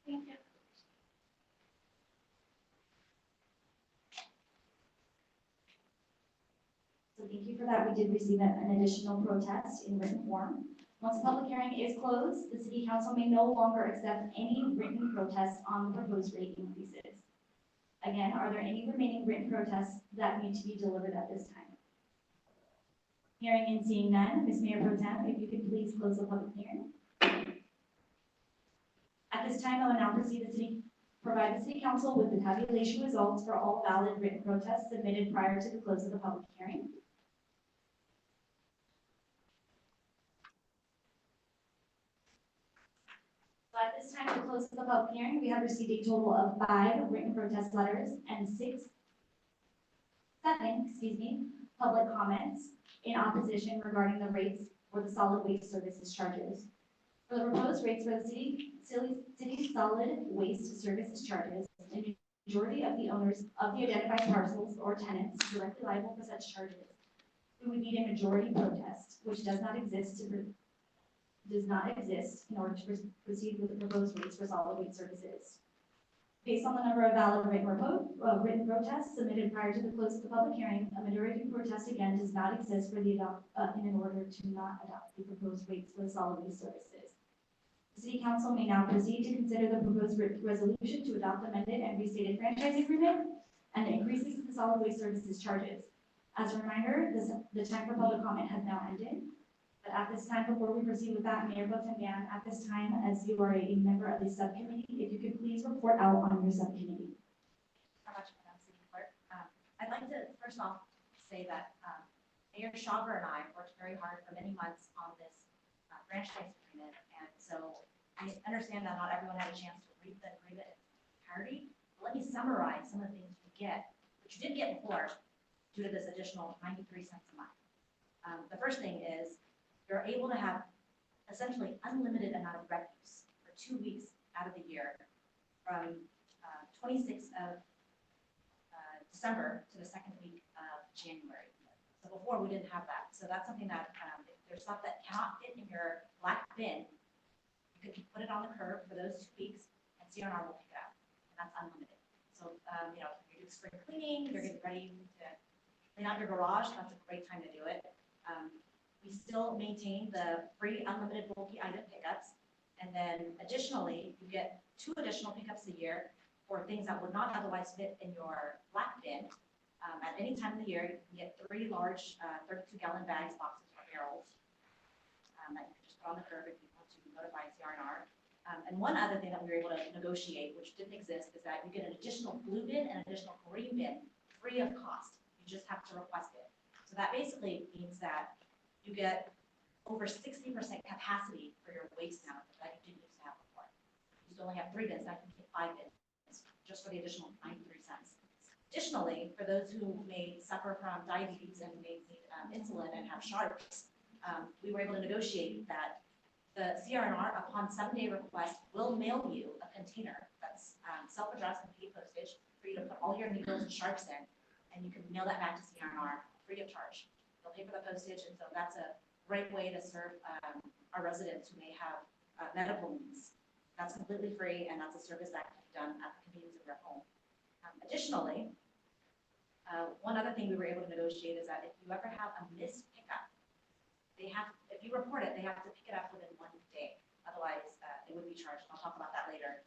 S1: Thank you. So thank you for that. We did receive an additional protest in written form. Once the public hearing is closed, the city council may no longer accept any written protests on the proposed rate increases. Again, are there any remaining written protests that need to be delivered at this time? Hearing and seeing none, Ms. Mayor Pro Tem, if you could please close the public hearing. At this time, I will now provide the city council with the tabulation results for all valid written protests submitted prior to the close of the public hearing. So at this time, to close the public hearing, we have received a total of 5 written protest letters and 7 public comments in opposition regarding the rates for the solid waste services charges. For the proposed rates for the city solid waste services charges, the majority of the owners of the identified parcels or tenants directly liable for such charges, we would need a majority protest, which does not exist in order to proceed with the proposed rates for solid waste services. Based on the number of valid written protests submitted prior to the close of the public hearing, a majority protest again does not exist for in order to not adopt the proposed rates for the solid waste services. The city council may now proceed to consider the proposed resolution to adopt amended and restated franchise agreement and the increases in the solid waste services charges. As a reminder, the time for public comment has now ended. But at this time, before we proceed with that, Mayor Pro Tem Dan, at this time, as you are a member of the subcommittee, if you could please report out on your subcommittee.
S10: How much, Madam City Clerk? I'd like to first off say that Mayor Schauber and I worked very hard for many months on this franchise agreement, and so I understand that not everyone had a chance to read the agreement in entirety. But let me summarize some of the things you get, which you didn't get before, due to this additional 93 cents a month. The first thing is you're able to have essentially unlimited amount of refuse for 2 weeks out of the year, from 26th of December to the second week of January. So before we didn't have that. So that's something that if there's stuff that cannot fit in your black bin, you could put it on the curb for those 2 weeks and CRNR will pick it up. And that's unlimited. So, you know, if you're doing spring cleaning, you're getting ready to clean out your garage, that's a great time to do it. We still maintain the free unlimited bulky item pickups. And then additionally, you get 2 additional pickups a year for things that would not otherwise fit in your black bin. At any time of the year, you can get 3 large 32-gallon bags, boxes, or barrels that you can just put on the curb if you want to notify CRNR. And one other thing that we were able to negotiate, which didn't exist, is that you get an additional blue bin and an additional green bin free of cost. You just have to request it. So that basically means that you get over 60% capacity for your waste now that you didn't used to have before. You used to only have 3 bins, now you can take 5 bins, just for the additional 93 cents. Additionally, for those who may suffer from diabetes and may need insulin and have sharps, we were able to negotiate that the CRNR, upon 7-day request, will mail you a container that's self-addressed and paid postage for you to put all your needles and sharps in, and you can mail that back to CRNR free of charge. They'll pay for the postage, and so that's a great way to serve our residents who may have medical needs. That's completely free, and that's a service that can be done at the convenience of your home. Additionally, one other thing we were able to negotiate is that if you ever have a missed pickup, if you report it, they have to pick it up within 1 day. Otherwise, it would be charged. I'll talk about that later.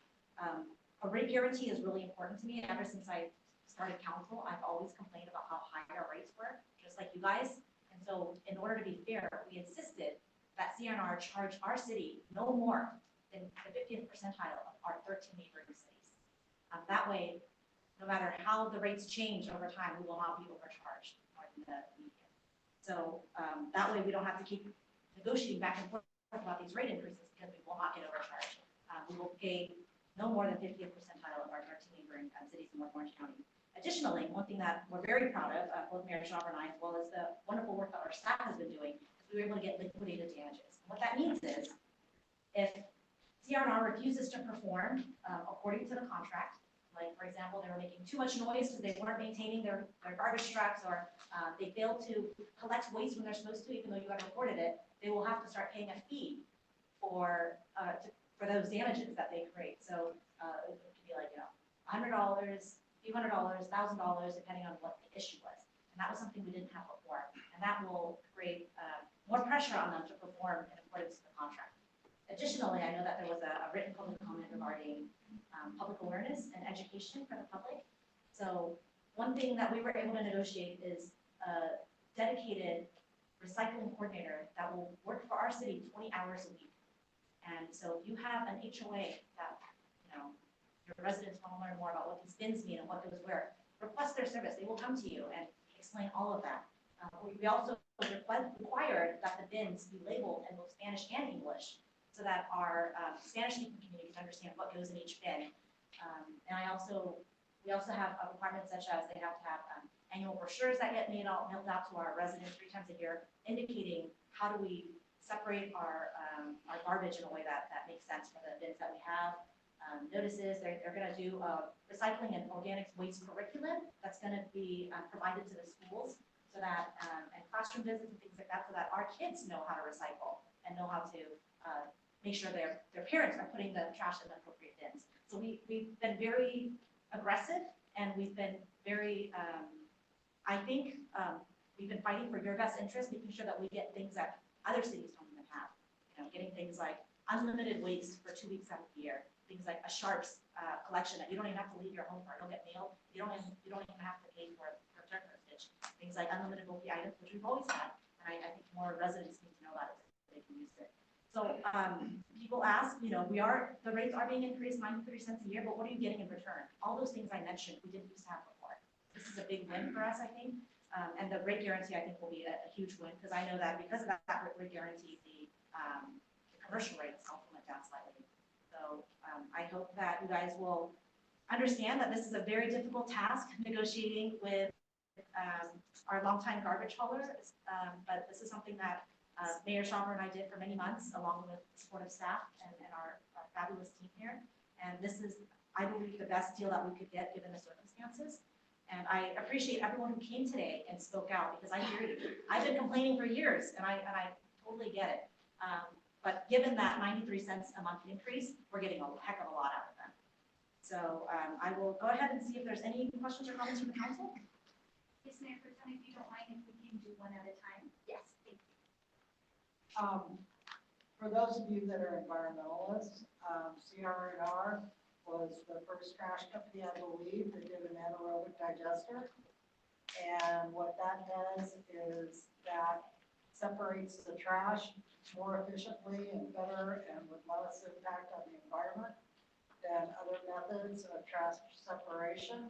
S10: A rate guarantee is really important to me. Ever since I started council, I've always complained about how high our rates were, just like you guys. And so in order to be fair, we insisted that CNR charge our city no more than the 50th percentile of our 13 neighboring cities. That way, no matter how the rates change over time, we will not be overcharged more than the median. So that way we don't have to keep negotiating back and forth about these rate increases because we will not get overcharged. We will pay no more than 50th percentile of our 13 neighboring cities in North Orange County. Additionally, one thing that we're very proud of, both Mayor Schauber and I, as well as the wonderful work that our staff has been doing, is we were able to get liquidated damages. What that means is if CRNR refuses to perform according to the contract, like, for example, they were making too much noise because they weren't maintaining their garbage trucks, or they failed to collect waste when they're supposed to, even though you had reported it, they will have to start paying a fee for those damages that they create. So it could be like, $100, $200, $1,000, depending on what the issue was. And that was something we didn't have before. And that will create more pressure on them to perform in accordance with the contract. Additionally, I know that there was a written public comment regarding public awareness and education for the public. So one thing that we were able to negotiate is a dedicated recycling coordinator that will work for our city 20 hours a week. And so if you have an HOA that, your residents want to learn more about what these bins mean and what goes where, request their service. They will come to you and explain all of that. We also required that the bins be labeled in both Spanish and English, so that our Spanish-speaking community can understand what goes in each bin. And we also have requirements such as they have to have annual brochures that get mailed out to our residents 3 times a year, indicating how do we separate our garbage in a way that makes sense for the bins that we have. Notices, they're gonna do a recycling and organics waste curriculum that's gonna be provided to the schools, so that, and classroom visits and things like that, so that our kids know how to recycle and know how to make sure their parents are putting the trash in the appropriate bins. So we've been very aggressive, and we've been very, I think, we've been fighting for your best interest, making sure that we get things that other cities don't even have. Getting things like unlimited waste for 2 weeks out of the year, things like a sharps collection that you don't even have to leave your home for, it'll get mailed. You don't even have to pay for return postage. Things like unlimited bulky items, which we've always had, and I think more residents need to know about it so they can use it. So people ask, the rates are being increased 93 cents a year, but what are you getting in return? All those things I mentioned, we didn't used to have before. This is a big win for us, I think. And the rate guarantee, I think, will be a huge win, because I know that because of that rate guarantee, the commercial rates also went down slightly. So I hope that you guys will understand that this is a very difficult task, negotiating with our longtime garbage haulers, but this is something that Mayor Schauber and I did for many months, along with supportive staff and our fabulous team here. And this is, I believe, the best deal that we could get given the circumstances. And I appreciate everyone who came today and spoke out, because I hear you. I've been complaining for years, and I totally get it. But given that 93 cents a month increase, we're getting a heck of a lot out of them. So I will go ahead and see if there's any questions or comments from the council.
S6: Yes, Mayor Pro Tem, if you don't mind, if we can do one at a time.
S10: Yes, thank you.
S13: For those of you that are environmentalists, CRNR was the first trash company, I believe, that did an anaerobic digester. And what that does is that separates the trash more efficiently and better and with less impact on the environment than other methods of trash separation.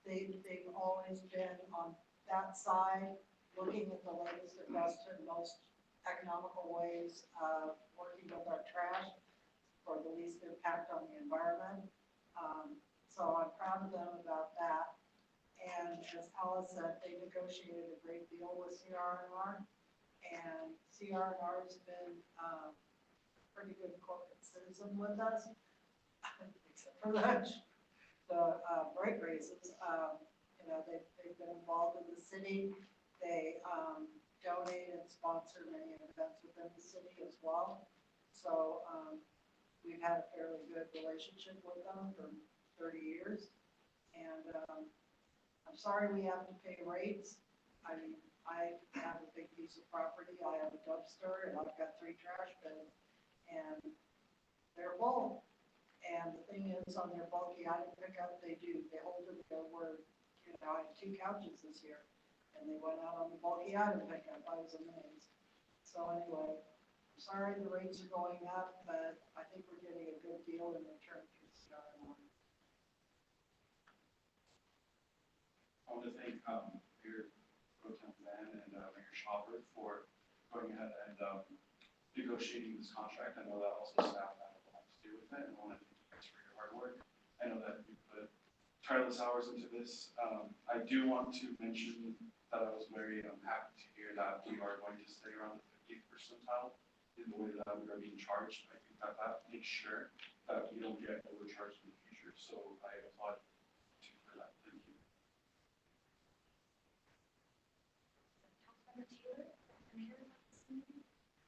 S13: they've always been on that side, looking at the latest and best and most economical ways of working with our trash for the least impact on the environment. So I'm proud of them about that. And as Alice said, they negotiated a great deal with CRNR, and CRNR has been a pretty good corporate citizen with us, except for the break raises. You know, they've been involved in the city. They donate and sponsor many events within the city as well. So we've had a fairly good relationship with them for 30 years. And I'm sorry we have to pay rates. I mean, I have a big piece of property. I have a dumpster and I've got 3 trash bins and they're full. And the thing is, on their bulky item pickup, they hold it over, you know, I had 2 couches this year and they went out on the bulky item pickup. I was amazed. So anyway, I'm sorry the rates are going up, but I think we're getting a good deal in return for CRNR.
S4: I want to thank Mayor Pro Tem Van and Mayor Schauber for going ahead and negotiating this contract. I know that also staff had a lot to do with it, and I want to thank you guys for your hard work. I know that you put tireless hours into this. I do want to mention that I was very happy to hear that we are going to stay around the 50th percentile in the way that we are being charged. I think that makes sure that we don't get overcharged in the future. So I applaud you for that. Thank you.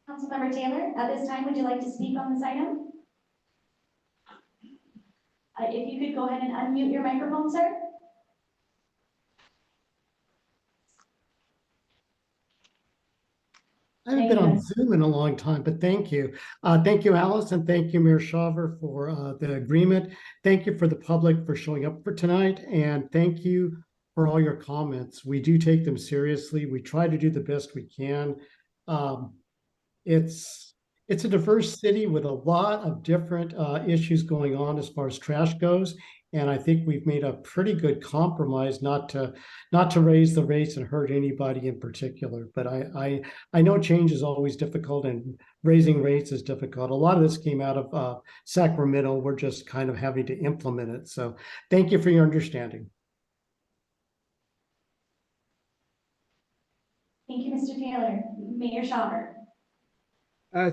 S1: Councilmember Taylor, at this time, would you like to speak on this item? If you could go ahead and unmute your microphone, sir.
S14: I haven't been on Zoom in a long time, but thank you. Thank you, Alice, and thank you, Mayor Schauber, for the agreement. Thank you for the public for showing up for tonight, and thank you for all your comments. We do take them seriously. We try to do the best we can. It's a diverse city with a lot of different issues going on as far as trash goes. And I think we've made a pretty good compromise not to raise the rates and hurt anybody in particular. But I know change is always difficult and raising rates is difficult. A lot of this came out of Sacramento. We're just kind of having to implement it. So thank you for your understanding.
S1: Thank you, Mr. Taylor. Mayor Schauber.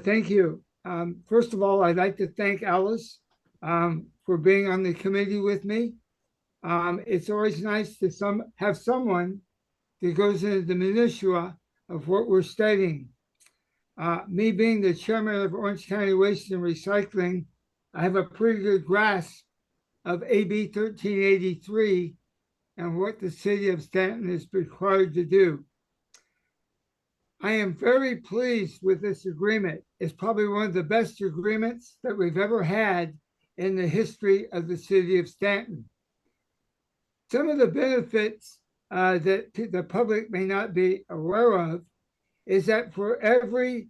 S5: Thank you. First of all, I'd like to thank Alice for being on the committee with me. It's always nice to have someone that goes into the minutiae of what we're studying. Me being the chairman of Orange County Waste and Recycling, I have a pretty good grasp of AB 1383 and what the city of Stanton is required to do. I am very pleased with this agreement. It's probably one of the best agreements that we've ever had in the history of the city of Stanton. Some of the benefits that the public may not be aware of is that for every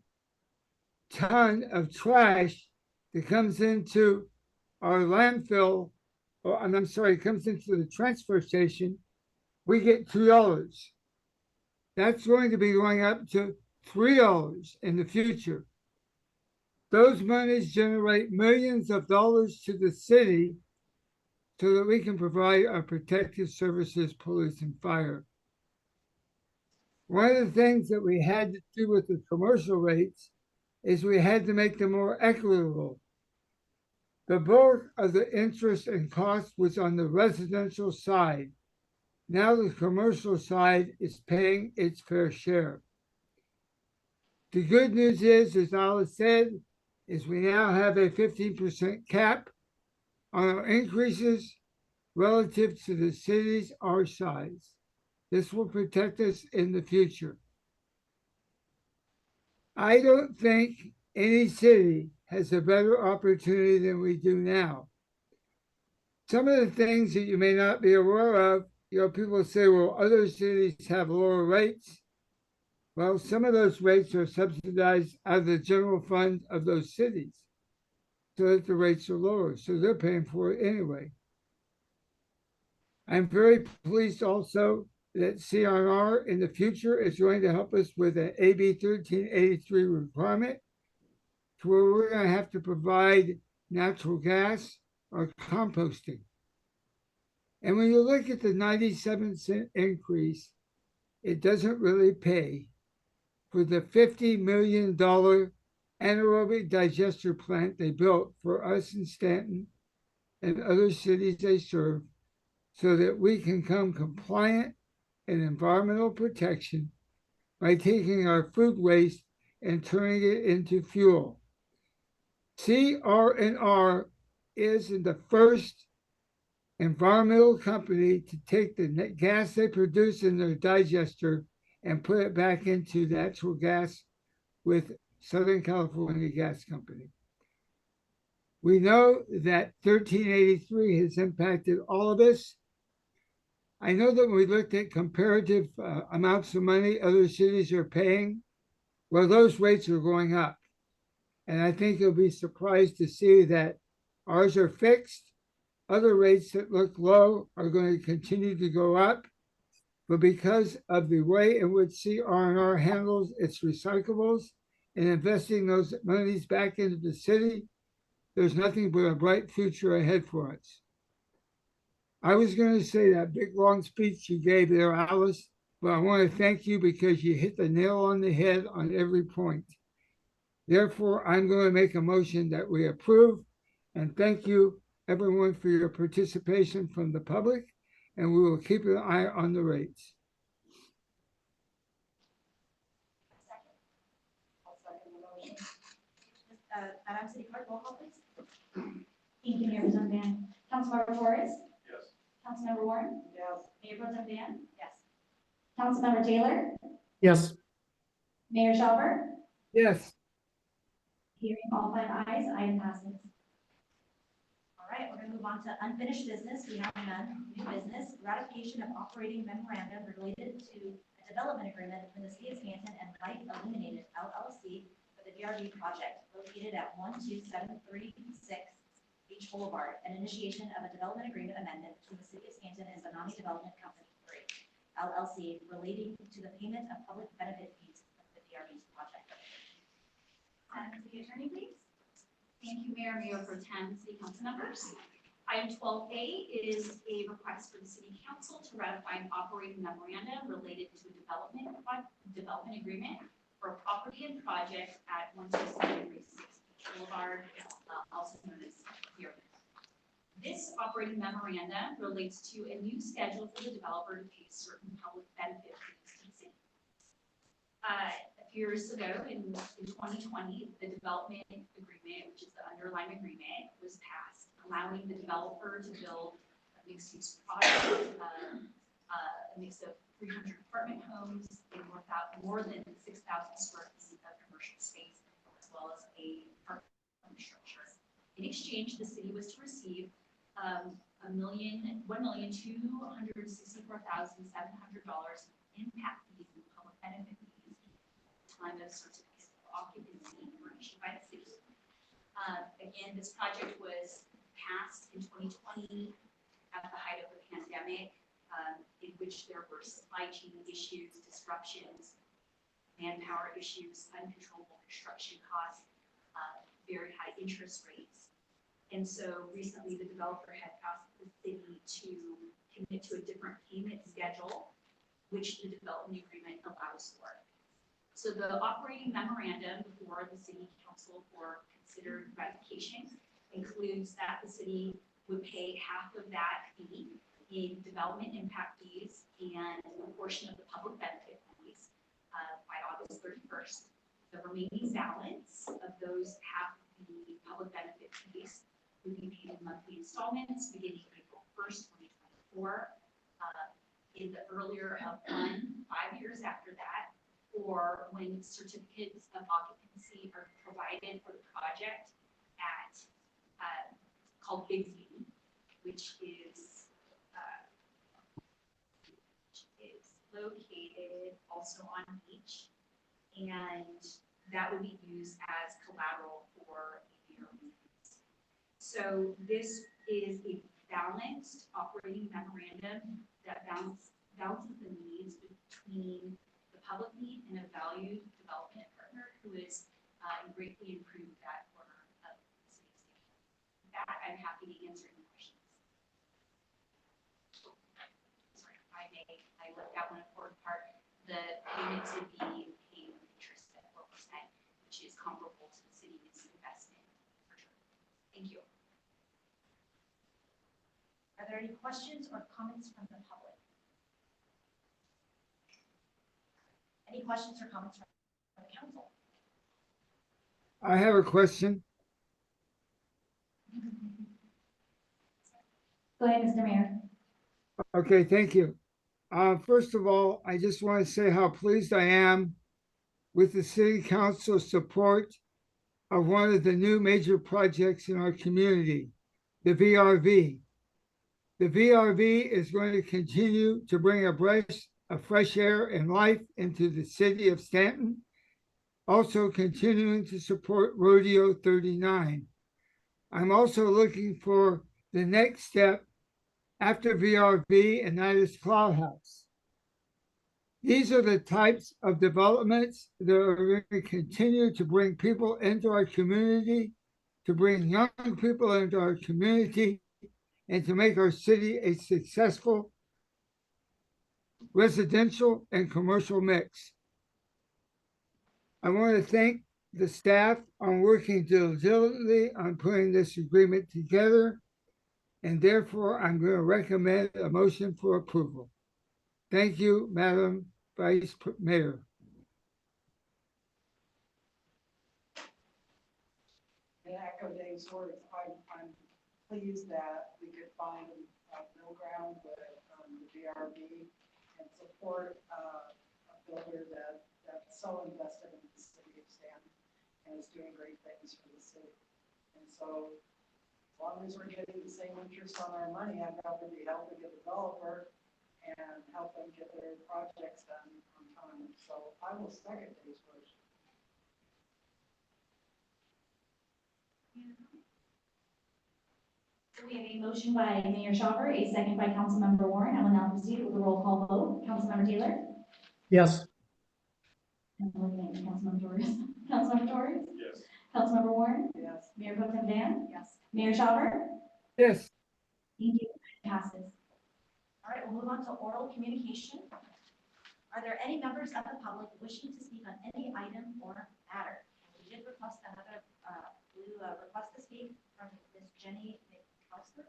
S5: ton of trash that comes into our landfill, or I'm sorry, comes into the transfer station, we get $2. That's going to be going up to $3 in the future. Those monies generate millions of dollars to the city so that we can provide our protective services, police, and fire. One of the things that we had to do with the commercial rates is we had to make them more equitable. The bulk of the interest and cost was on the residential side. Now the commercial side is paying its fair share. The good news is, as Alice said, is we now have a 15% cap on our increases relative to the cities our size. This will protect us in the future. I don't think any city has a better opportunity than we do now. Some of the things that you may not be aware of, people say, well, other cities have lower rates. Well, some of those rates are subsidized out of the general fund of those cities so that the rates are lower. So they're paying for it anyway. I'm very pleased also that CRNR in the future is going to help us with an AB 1383 requirement to where we're going to have to provide natural gas or composting. And when you look at the 97-cent increase, it doesn't really pay for the $50 million anaerobic digester plant they built for us in Stanton and other cities they serve, so that we can come compliant in environmental protection by taking our food waste and turning it into fuel. CR&R is the first environmental company to take the gas they produce in their digester and put it back into natural gas with Southern California Gas Company. We know that 1383 has impacted all of us. I know that when we looked at comparative amounts of money other cities are paying, well, those rates are going up. And I think you'll be surprised to see that ours are fixed. Other rates that look low are going to continue to go up. But because of the way in which CR&R handles its recyclables and investing those monies back into the city, there's nothing but a bright future ahead for us. I was going to say that big long speech you gave there, Alice, but I want to thank you because you hit the nail on the head on every point. Therefore, I'm going to make a motion that we approve, and thank you everyone for your participation from the public, and we will keep an eye on the rates.
S10: Madam City Clerk, roll call please.
S1: Thank you, Mayor Pro Tem Van. Councilmember Flores?
S4: Yes.
S1: Councilmember Warren?
S13: Yes.
S1: Mayor Pro Tem Van?
S10: Yes.
S1: Councilmember Taylor?
S14: Yes.
S1: Mayor Shelburne?
S5: Yes.
S1: Hearing all 5 ayes, item passes.
S10: All right, we're going to move on to unfinished business. We have none. New business, ratification of operating memorandum related to a development agreement between the City of Stanton and Light Illuminated LLC for the DRB project located at 12736 Beach Boulevard, and initiation of a development agreement amendment between the City of Stanton and Zanani Development Company 3 LLC relating to the payment of public benefit fees for the DRB project.
S6: City Attorney, please. Thank you, Mayor Pro Tem, City Council members. Item 12A is a request for the City Council to ratify an operating memorandum related to a development agreement for a property and project at 12736 Boulevard, also known as here. This operating memorandum relates to a new schedule for the developer to pay certain public benefit fees to the city. A few years ago, in 2020, the development agreement, which is the underlying agreement, was passed, allowing the developer to build a mixed-use project, a mix of 300 apartment homes and more than 6,000 square feet of commercial space, as well as a apartment structure. In exchange, the city was to receive $1,264,700 impact fees and public benefit fees at the time of certificate of occupancy issued by the city. Again, this project was passed in 2020 at the height of the pandemic, in which there were supply chain issues, disruptions, manpower issues, uncontrollable construction costs, very high interest rates. And so recently the developer had asked the city to commit to a different payment schedule, which the development agreement allows for. So the operating memorandum before the city council for considered ratification includes that the city would pay half of that fee in development impact fees and a portion of the public benefit fees by August 31st. The remaining balance of those half of the public benefit fees would be paid in monthly installments beginning April 1st, 2024, in the earlier of 5 years after that, or when certificates of occupancy are provided for the project at called Big Z, which is located also on beach, and that would be used as collateral for ABR. So this is a balanced operating memorandum that balances the needs between the public need and a valued development partner who has greatly improved that corner of the city of Stanton. With that, I'm happy to answer any questions. Sorry, I left out one important part. The payments would be paid with interest at 4%, which is comparable to the city's investment return. Thank you.
S10: Are there any questions or comments from the public? Any questions or comments from the council?
S5: I have a question.
S1: Go ahead, Mr. Mayor.
S5: Okay, thank you. First of all, I just want to say how pleased I am with the city council's support of one of the new major projects in our community, the VRV. The VRV is going to continue to bring a breath of fresh air and life into the city of Stanton, also continuing to support Rodeo 39. I'm also looking for the next step after VRV, and that is Cloud House. These are the types of developments that are going to continue to bring people into our community, to bring young people into our community, and to make our city a successful residential and commercial mix. I want to thank the staff on working diligently on putting this agreement together, and therefore I'm going to recommend a motion for approval. Thank you, Madam Vice Mayor.
S13: In echo Dave's words, I'm pleased that we could find a middle ground with the VRB and support a builder that's so invested in the city of Stanton and is doing great things for the city. And so as long as we're getting the same interest on our money, I'm happy to be helping the developer and help them get their projects done on time. So I will second Dave's motion.
S1: We have a motion by Mayor Schauber, a second by Councilmember Warren. I will now proceed with the roll call vote. Councilmember Taylor?
S14: Yes.
S1: I'm looking at Councilmember Torres. Councilmember Torres?
S4: Yes.
S1: Councilmember Warren?
S13: Yes.
S1: Mayor Pro Tem Dan?
S10: Yes.
S1: Mayor Schauber?
S5: Yes.
S1: Thank you. It passes.
S10: All right, we'll move on to oral communication. Are there any members of the public wishing to speak on any item or matter? We did request another, request to speak from Ms. Jenny McAllister.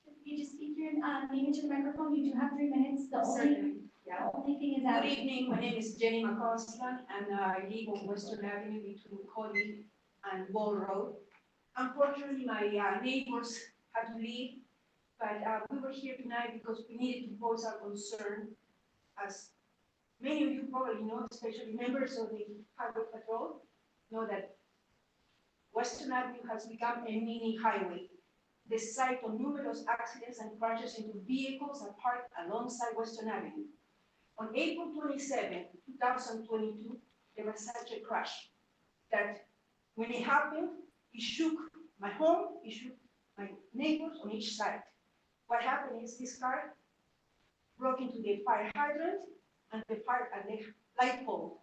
S1: If you just speak your name into the microphone, you do have 3 minutes. The only thing is that.
S15: Good evening, my name is Jenny McCausland, and I live on Western Avenue between Cody and Wall Road. Unfortunately, my neighbors had to leave, but we were here tonight because we needed to voice our concern. As many of you probably know, especially members of the Highway Patrol, know that Western Avenue has become a mini highway. The site of numerous accidents and crashes into vehicles are parked alongside Western Avenue. On April 27, 2022, there was such a crash that when it happened, it shook my home, it shook my neighbors on each side. What happened is this car broke into the fire hydrant and the light pole.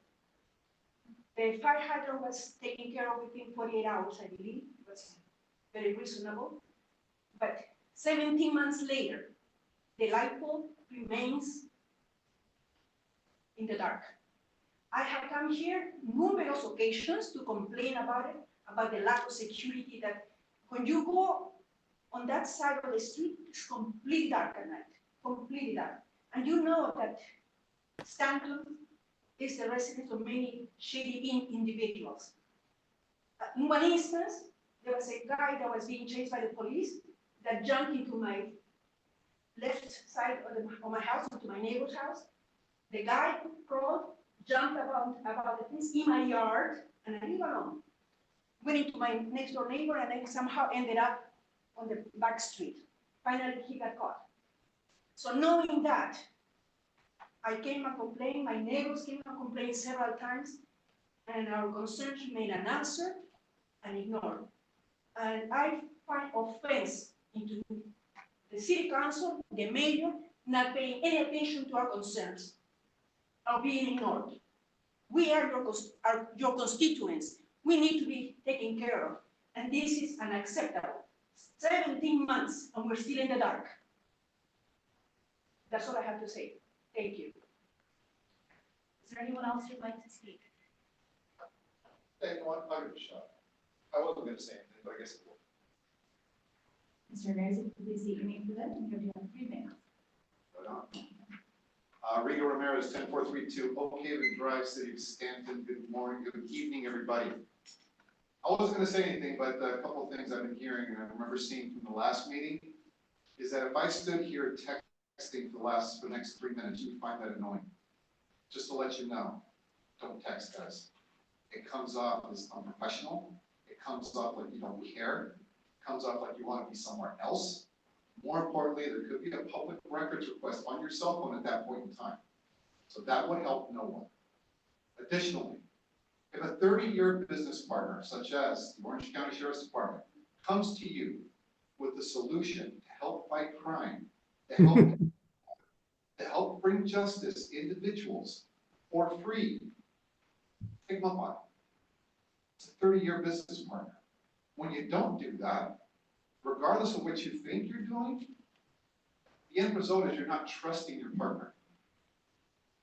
S15: The fire hydrant was taken care of within 48 hours, I believe. It was very reasonable. But 17 months later, the light pole remains in the dark. I have come here numerous occasions to complain about it, about the lack of security, that when you go on that side of the street, it's completely dark at night, completely dark. And you know that Stanton is the residence of many shady individuals. In one instance, there was a guy that was being chased by the police that jumped into my left side of my house, into my neighbor's house. The guy crawled, jumped about the things in my yard, and I leave alone. Went into my next door neighbor and then somehow ended up on the back street. Finally, he got caught. So knowing that, I came and complained, my neighbors came and complained several times, and our concerns remain unanswered and ignored. And I find offense into the city council, the mayor, not paying any attention to our concerns, are being ignored. We are your constituents. We need to be taken care of. And this is unacceptable. 17 months and we're still in the dark. That's all I have to say. Thank you.
S10: Is there anyone else who'd like to speak?
S8: Hey, you know what, I'll give it a shot. I wasn't gonna say anything, but I guess it will.
S1: Mr. Ramirez, if you could please state your name for them, and give you 3 minutes.
S8: Right on. Rigo Ramirez, 10432 Oak Haven Drive, City of Stanton. Good morning, good evening, everybody. I wasn't gonna say anything, but a couple of things I've been hearing and I remember seeing from the last meeting is that if I stood here texting for the next 3 minutes, you would find that annoying. Just to let you know, don't text, guys. It comes off as unprofessional. It comes off like you don't care. It comes off like you want to be somewhere else. More importantly, there could be a public records request on your cell phone at that point in time. So that would help no one. Additionally, if a 30-year business partner, such as the Orange County Sheriff's Department, comes to you with a solution to help fight crime, to help bring justice to individuals for free, take them up on it. It's a 30-year business partner. When you don't do that, regardless of what you think you're doing, the end result is you're not trusting your partner.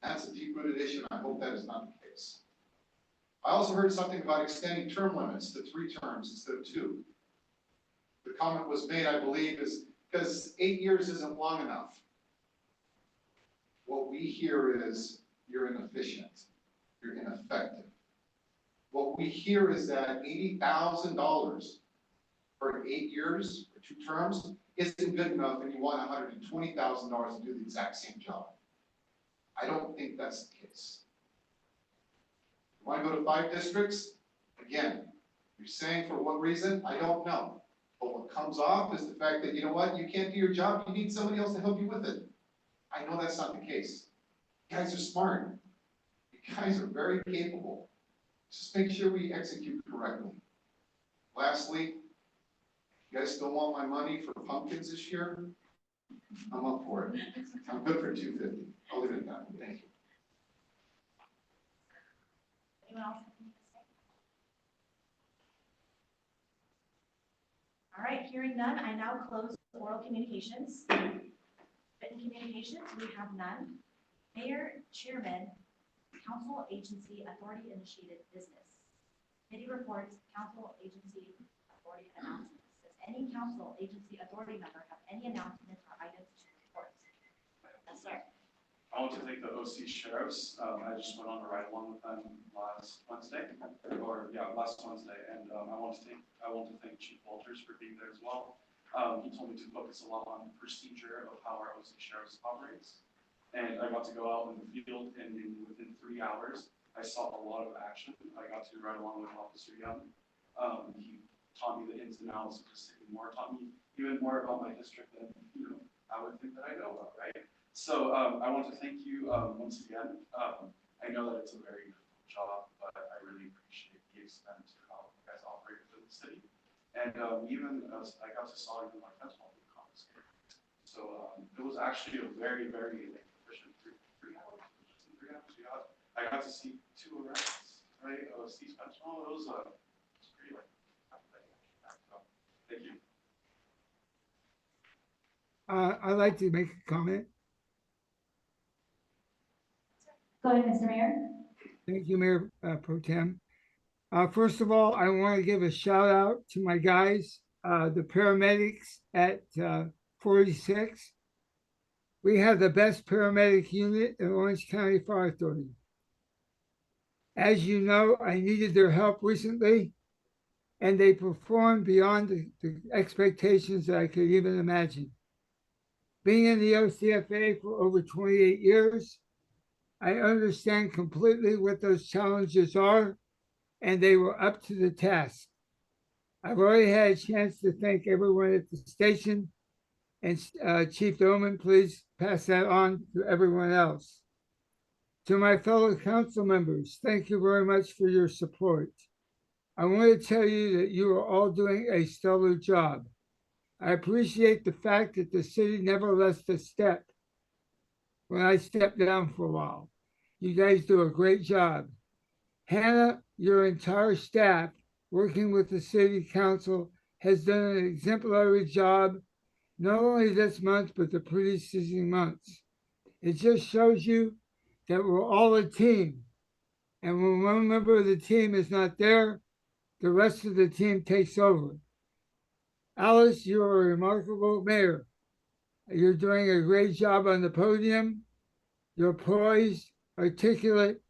S8: That's a deep-rooted issue, and I hope that is not the case. I also heard something about extending term limits to 3 terms instead of 2. The comment was made, I believe, is because 8 years isn't long enough. What we hear is you're inefficient, you're ineffective. What we hear is that $80,000 for 8 years, or 2 terms, isn't good enough and you want $120,000 to do the exact same job. I don't think that's the case. You want to go to 5 districts? Again, you're saying for what reason? I don't know. But what comes off is the fact that, you know what, you can't do your job, you need somebody else to help you with it. I know that's not the case. You guys are smart. You guys are very capable. Just make sure we execute correctly. Lastly, you guys still want my money for pumpkins this year? I'm up for it. I'm good for $250. I'll leave it at that. Thank you.
S10: Anyone else? have anything to say? All right, hearing none, I now close oral communications. Written communications, we have none. Mayor, chairman, council, agency, authority initiated business. Committee reports, council, agency, authority announcements. Does any council, agency, authority member have any announcements or items to report? Yes, sir.
S4: I want to thank the OC sheriffs. I just went on a ride along with them last Wednesday, and I want to thank Chief Walters for being there as well. He told me to focus a lot on the procedure of how our OC sheriffs operates. And I got to go out in the field, and within 3 hours, I saw a lot of action. I got to ride along with Officer Young. He taught me the ins and outs of the city more, taught me even more about my district than I would think that I know about, right? So I want to thank you once again. I know that it's a very difficult job, but I really appreciate the extent to how you guys operate within the city. And even I got to saw even my fentanyl being confiscated. So it was actually a very, very efficient 3 hours. In 3 hours, I got to see 2 arrests, right? Seize fentanyl. It was pretty like. So, thank you.
S5: I'd like to make a comment.
S1: Go ahead, Mr. Mayor.
S5: Thank you, Mayor Pro Tem. First of all, I want to give a shout out to my guys, the paramedics at 46. We have the best paramedic unit in Orange County Fire Authority. As you know, I needed their help recently, and they performed beyond the expectations that I could even imagine. Being in the OCFA for over 28 years, I understand completely what those challenges are, and they were up to the task. I've already had a chance to thank everyone at the station, and Chief Doman, please pass that on to everyone else. To my fellow council members, thank you very much for your support. I want to tell you that you are all doing a stellar job. I appreciate the fact that the city never lets us step when I step down for a while. You guys do a great job. Hannah, your entire staff working with the city council has done an exemplary job, not only this month, but the preceding months. It just shows you that we're all a team. And when one member of the team is not there, the rest of the team takes over. Alice, you are a remarkable mayor. You're doing a great job on the podium. You're poised, articulate,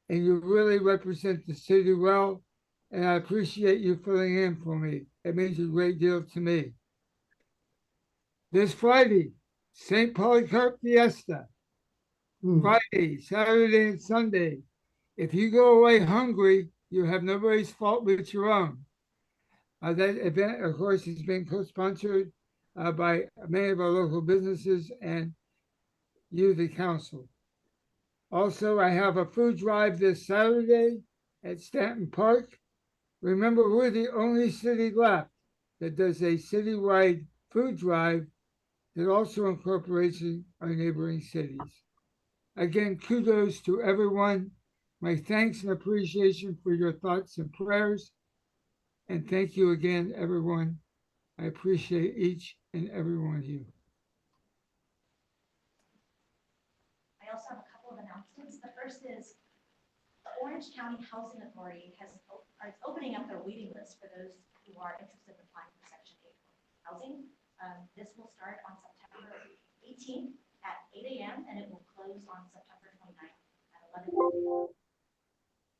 S5: and you really represent the city well. And I appreciate you filling in for me. It means a great deal to me. This Friday, St. Polycarp Fiesta. Friday, Saturday, and Sunday. If you go away hungry, you have nobody's fault but your own. That event, of course, has been co-sponsored by many of our local businesses and you, the council. Also, I have a food drive this Saturday at Stanton Park. Remember, we're the only city left that does a citywide food drive that also incorporates our neighboring cities. Again, kudos to everyone. My thanks and appreciation for your thoughts and prayers. And thank you again, everyone. I appreciate each and every one of you.
S10: I also have a couple of announcements. The first is the Orange County Housing Authority is opening up their waiting list for those who are interested in applying for Section 8 housing. This will start on September 18th at 8 a.m. and it will close on September 29th at 11 a.m.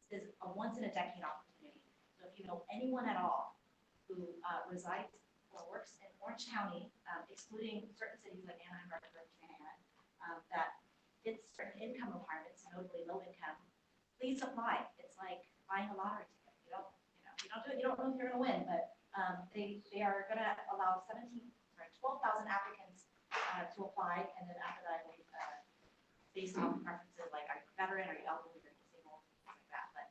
S10: This is a once-in-a-decade opportunity. So if you know anyone at all who resides or works in Orange County, excluding certain cities like Anaheim, Rutherford, that fits certain income requirements, notably low income, please apply. It's like buying a lottery ticket. You don't know if you're going to win, but they are going to allow 12,000 applicants to apply, and then after that, I believe, based on preferences like are you a veteran, are you elderly, or disabled, things like that. But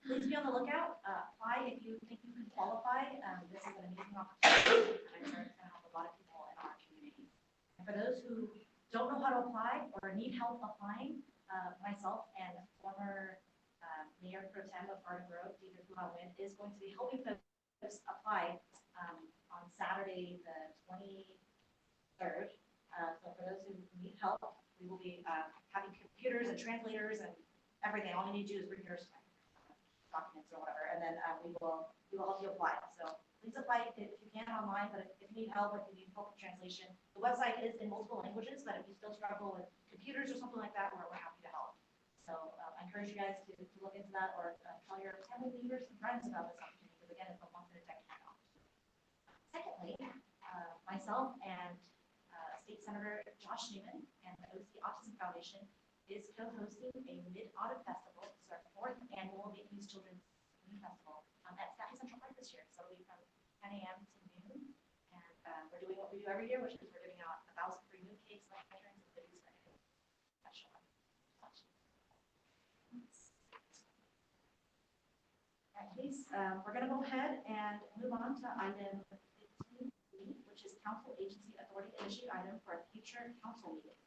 S10: please be on the lookout. Apply if you think you can qualify. This is an amazing opportunity, and I'm sure it's going to help a lot of people in our community. And for those who don't know how to apply or need help applying, myself and former Mayor Pro Tem of Garden Grove, David Huawin, is going to be helping folks apply on Saturday, the 23rd. So for those who need help, we will be having computers and translators and everything. All you need to do is bring your documents or whatever, and then we will help you apply. So please apply if you can online, but if you need help, if you need help with translation, the website is in multiple languages, but if you still struggle with computers or something like that, we're happy to help. So I encourage you guys to look into that or tell your family, neighbors, and friends about this opportunity, because again, it's a once-in-a-decade opportunity. Secondly, myself and State Senator Josh Newman and the OC Autism Foundation is co-hosting a Mid-Autumn Festival. This is our 4th annual Vietnamese Children's Music Festival at Stafford Central Park this year. So it'll be from 10 a.m. to noon. And we're doing what we do every year, which is we're giving out 1,000 free moon cakes, lanterns, and goodies for anyone special. Please, we're going to go ahead and move on to item 15B, which is Council Agency Authority Issue item for a future council meeting.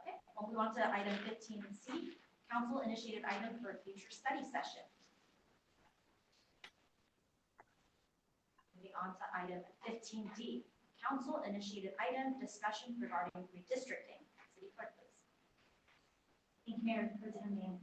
S10: Okay, we'll move on to item 15C, Council Initiated Item for a Future Study Session. Moving on to item 15D, Council Initiated Item Discussion regarding redistricting. City Clerk, please.
S1: Thank you, Mayor Pro Tem.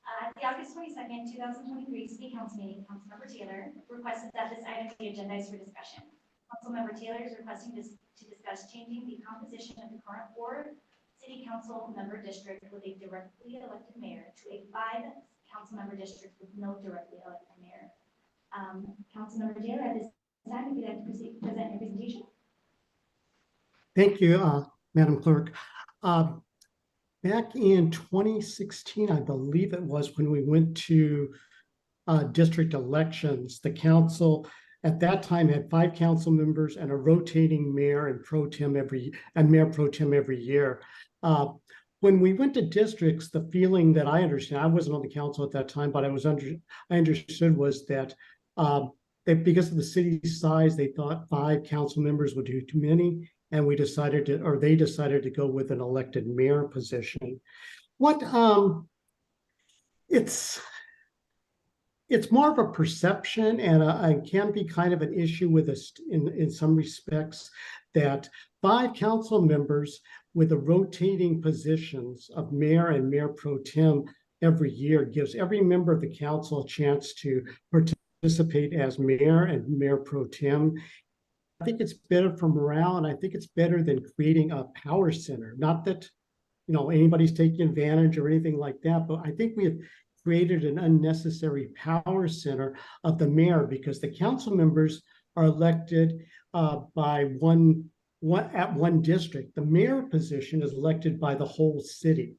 S1: At the August 22nd, 2023 City Council meeting, Councilmember Taylor requested that this item be agendized for discussion. Councilmember Taylor is requesting to discuss changing the composition of the current 4 City Council member district with a directly elected mayor to a 5 council member district with no directly elected mayor. Councilmember Taylor, at this time, if you'd like to present your presentation.
S14: Thank you, Madam Clerk. Back in 2016, I believe it was, when we went to district elections, the council at that time had 5 council members and a rotating mayor and mayor pro tem every year. when we went to districts, the feeling that I understand, I wasn't on the council at that time, but I understood was that that because of the city's size, they thought 5 council members would do too many, and they decided to go with an elected mayor position. What it's more of a perception, and can be kind of an issue with us in some respects, that 5 council members with the rotating positions of mayor and mayor pro tem every year gives every member of the council a chance to participate as mayor and mayor pro tem. I think it's better for morale, and I think it's better than creating a power center. Not that, anybody's taking advantage or anything like that, but I think we have created an unnecessary power center of the mayor, because the council members are elected by one district. The mayor position is elected by the whole city.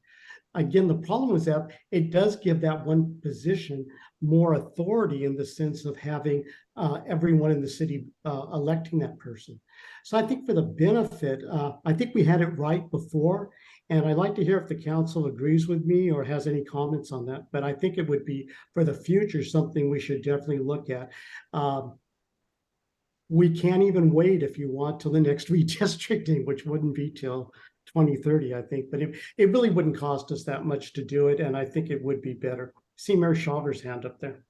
S14: Again, the problem was that it does give that one position more authority in the sense of having everyone in the city electing that person. So I think for the benefit, I think we had it right before, and I'd like to hear if the council agrees with me or has any comments on that. But I think it would be, for the future, something we should definitely look at. We can't even wait, if you want, till the next redistricting, which wouldn't be till 2030, I think, but it really wouldn't cost us that much to do it, and I think it would be better. See Mayor Shaver's hand up there.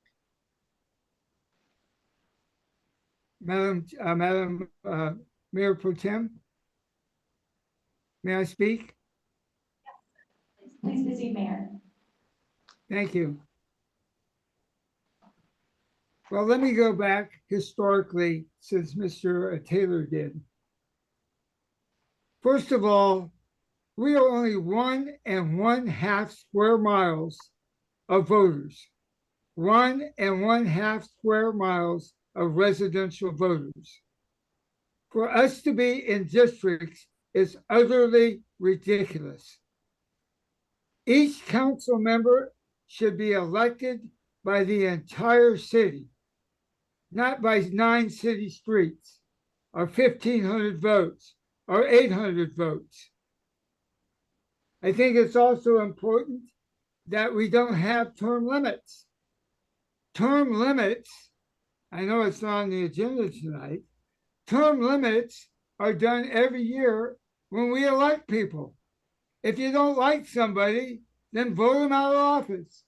S5: Madam Mayor Pro Tem, may I speak?
S1: Please proceed, Mayor.
S5: Thank you. Well, let me go back historically, since Mr. Taylor did. First of all, we are only 1 1/2 square miles of voters, 1 1/2 square miles of residential voters. For us to be in districts is utterly ridiculous. Each council member should be elected by the entire city, not by 9 city streets, or 1,500 votes, or 800 votes. I think it's also important that we don't have term limits. Term limits, I know it's not on the agenda tonight, term limits are done every year when we elect people. If you don't like somebody, then vote them out of office.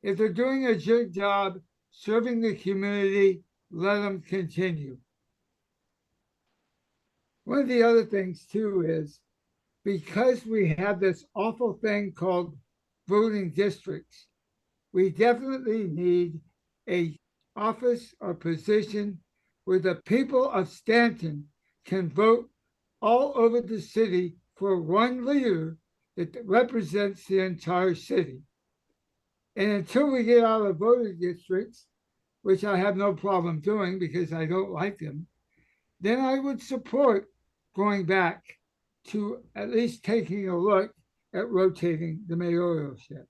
S5: If they're doing a good job serving the community, let them continue. One of the other things too is, because we have this awful thing called voting districts, we definitely need an office or position where the people of Stanton can vote all over the city for one leader that represents the entire city. And until we get out of voting districts, which I have no problem doing because I don't like them, then I would support going back to at least taking a look at rotating the mayoralship.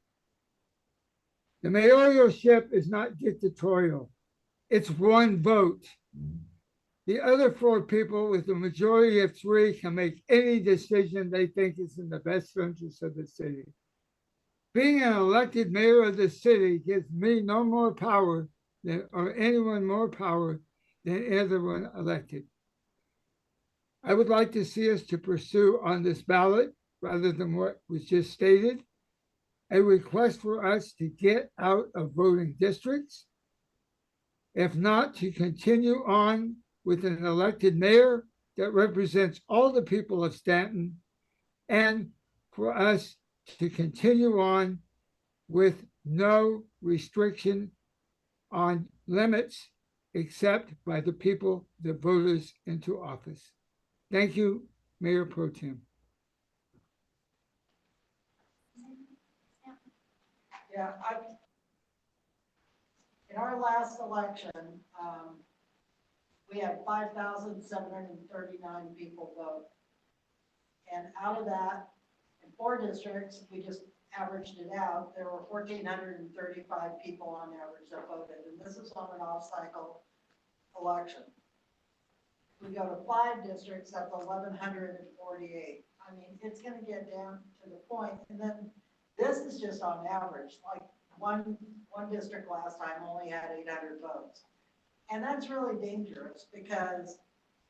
S5: The mayoralship is not dictatorial. It's one vote. The other 4 people with a majority of 3 can make any decision they think is in the best interest of the city. Being an elected mayor of the city gives me no more power or anyone more power than anyone elected. I would like to see us to pursue on this ballot, rather than what was just stated, a request for us to get out of voting districts. If not, to continue on with an elected mayor that represents all the people of Stanton, and for us to continue on with no restriction on limits except by the people that voted us into office. Thank you, Mayor Pro Tem.
S13: Yeah, in our last election, we had 5,739 people vote. And out of that, in 4 districts, we just averaged it out, there were 1,435 people on average that voted, and this is on an off-cycle election. We go to 5 districts, that's 1,148. I mean, it's gonna get down to the point, and then this is just on average, like one district last time only had 800 votes. And that's really dangerous because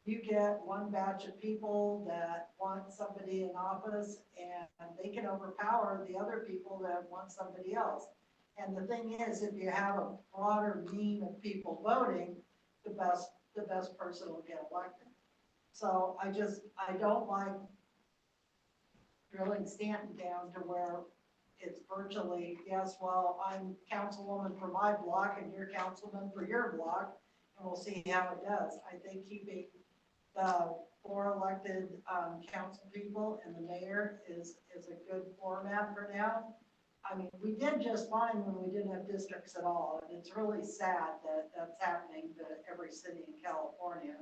S13: you get one batch of people that want somebody in office and they can overpower the other people that want somebody else. And the thing is, if you have a broader mean of people voting, the best person will get elected. So I don't like drilling Stanton down to where it's virtually, yes, well, I'm councilwoman for my block and you're councilman for your block, and we'll see how it does. I think keeping the 4 elected council people and the mayor is a good format for now. I mean, we did just fine when we didn't have districts at all, and it's really sad that that's happening to every city in California.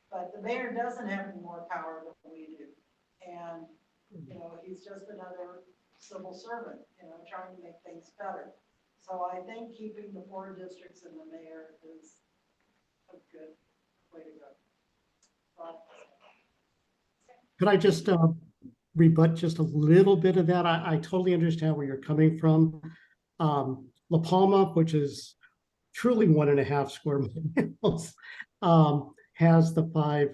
S13: But the mayor doesn't have any more power than we do. And, you know, he's just another civil servant, you know, trying to make things better. So I think keeping the 4 districts and the mayor is a good way to go. But,
S14: Could I just rebut just a little bit of that? I totally understand where you're coming from. La Palma, which is truly 1.5 square miles, has the 5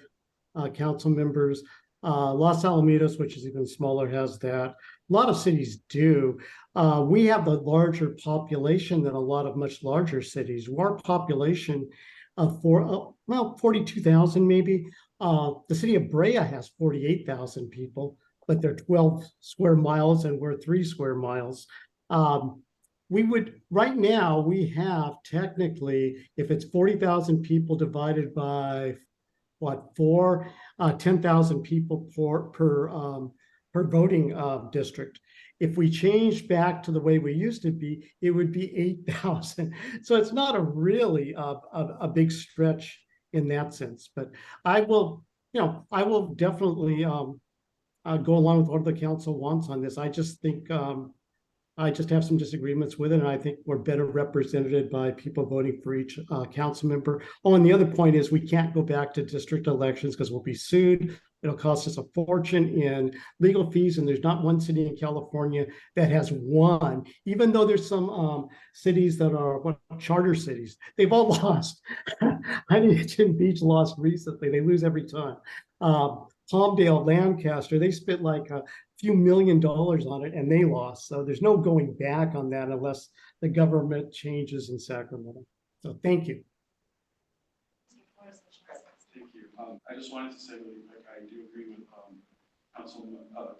S14: council members. Los Alamitos, which is even smaller, has that. A lot of cities do. We have the larger population than a lot of much larger cities. Our population of 42,000 maybe. The city of Brea has 48,000 people, but they're 12 square miles and we're 3 square miles. Right now, we have technically, if it's 40,000 people divided by 10,000 people per voting district. If we change back to the way we used to be, it would be 8,000. So it's not a really a big stretch in that sense. But I will definitely go along with what the council wants on this. I just think I just have some disagreements with it, and I think we're better represented by people voting for each council member. Oh, and the other point is we can't go back to district elections because we'll be sued. It'll cost us a fortune in legal fees, and there's not one city in California that has won, even though there's some cities that are charter cities. They've all lost. Huntington Beach lost recently. They lose every time. Palmdale, Lancaster, they spent like a few $1 million on it and they lost. So there's no going back on that unless the government changes in Sacramento. So thank you.
S4: Thank you. I just wanted to say really quick, I do agree with Councilmember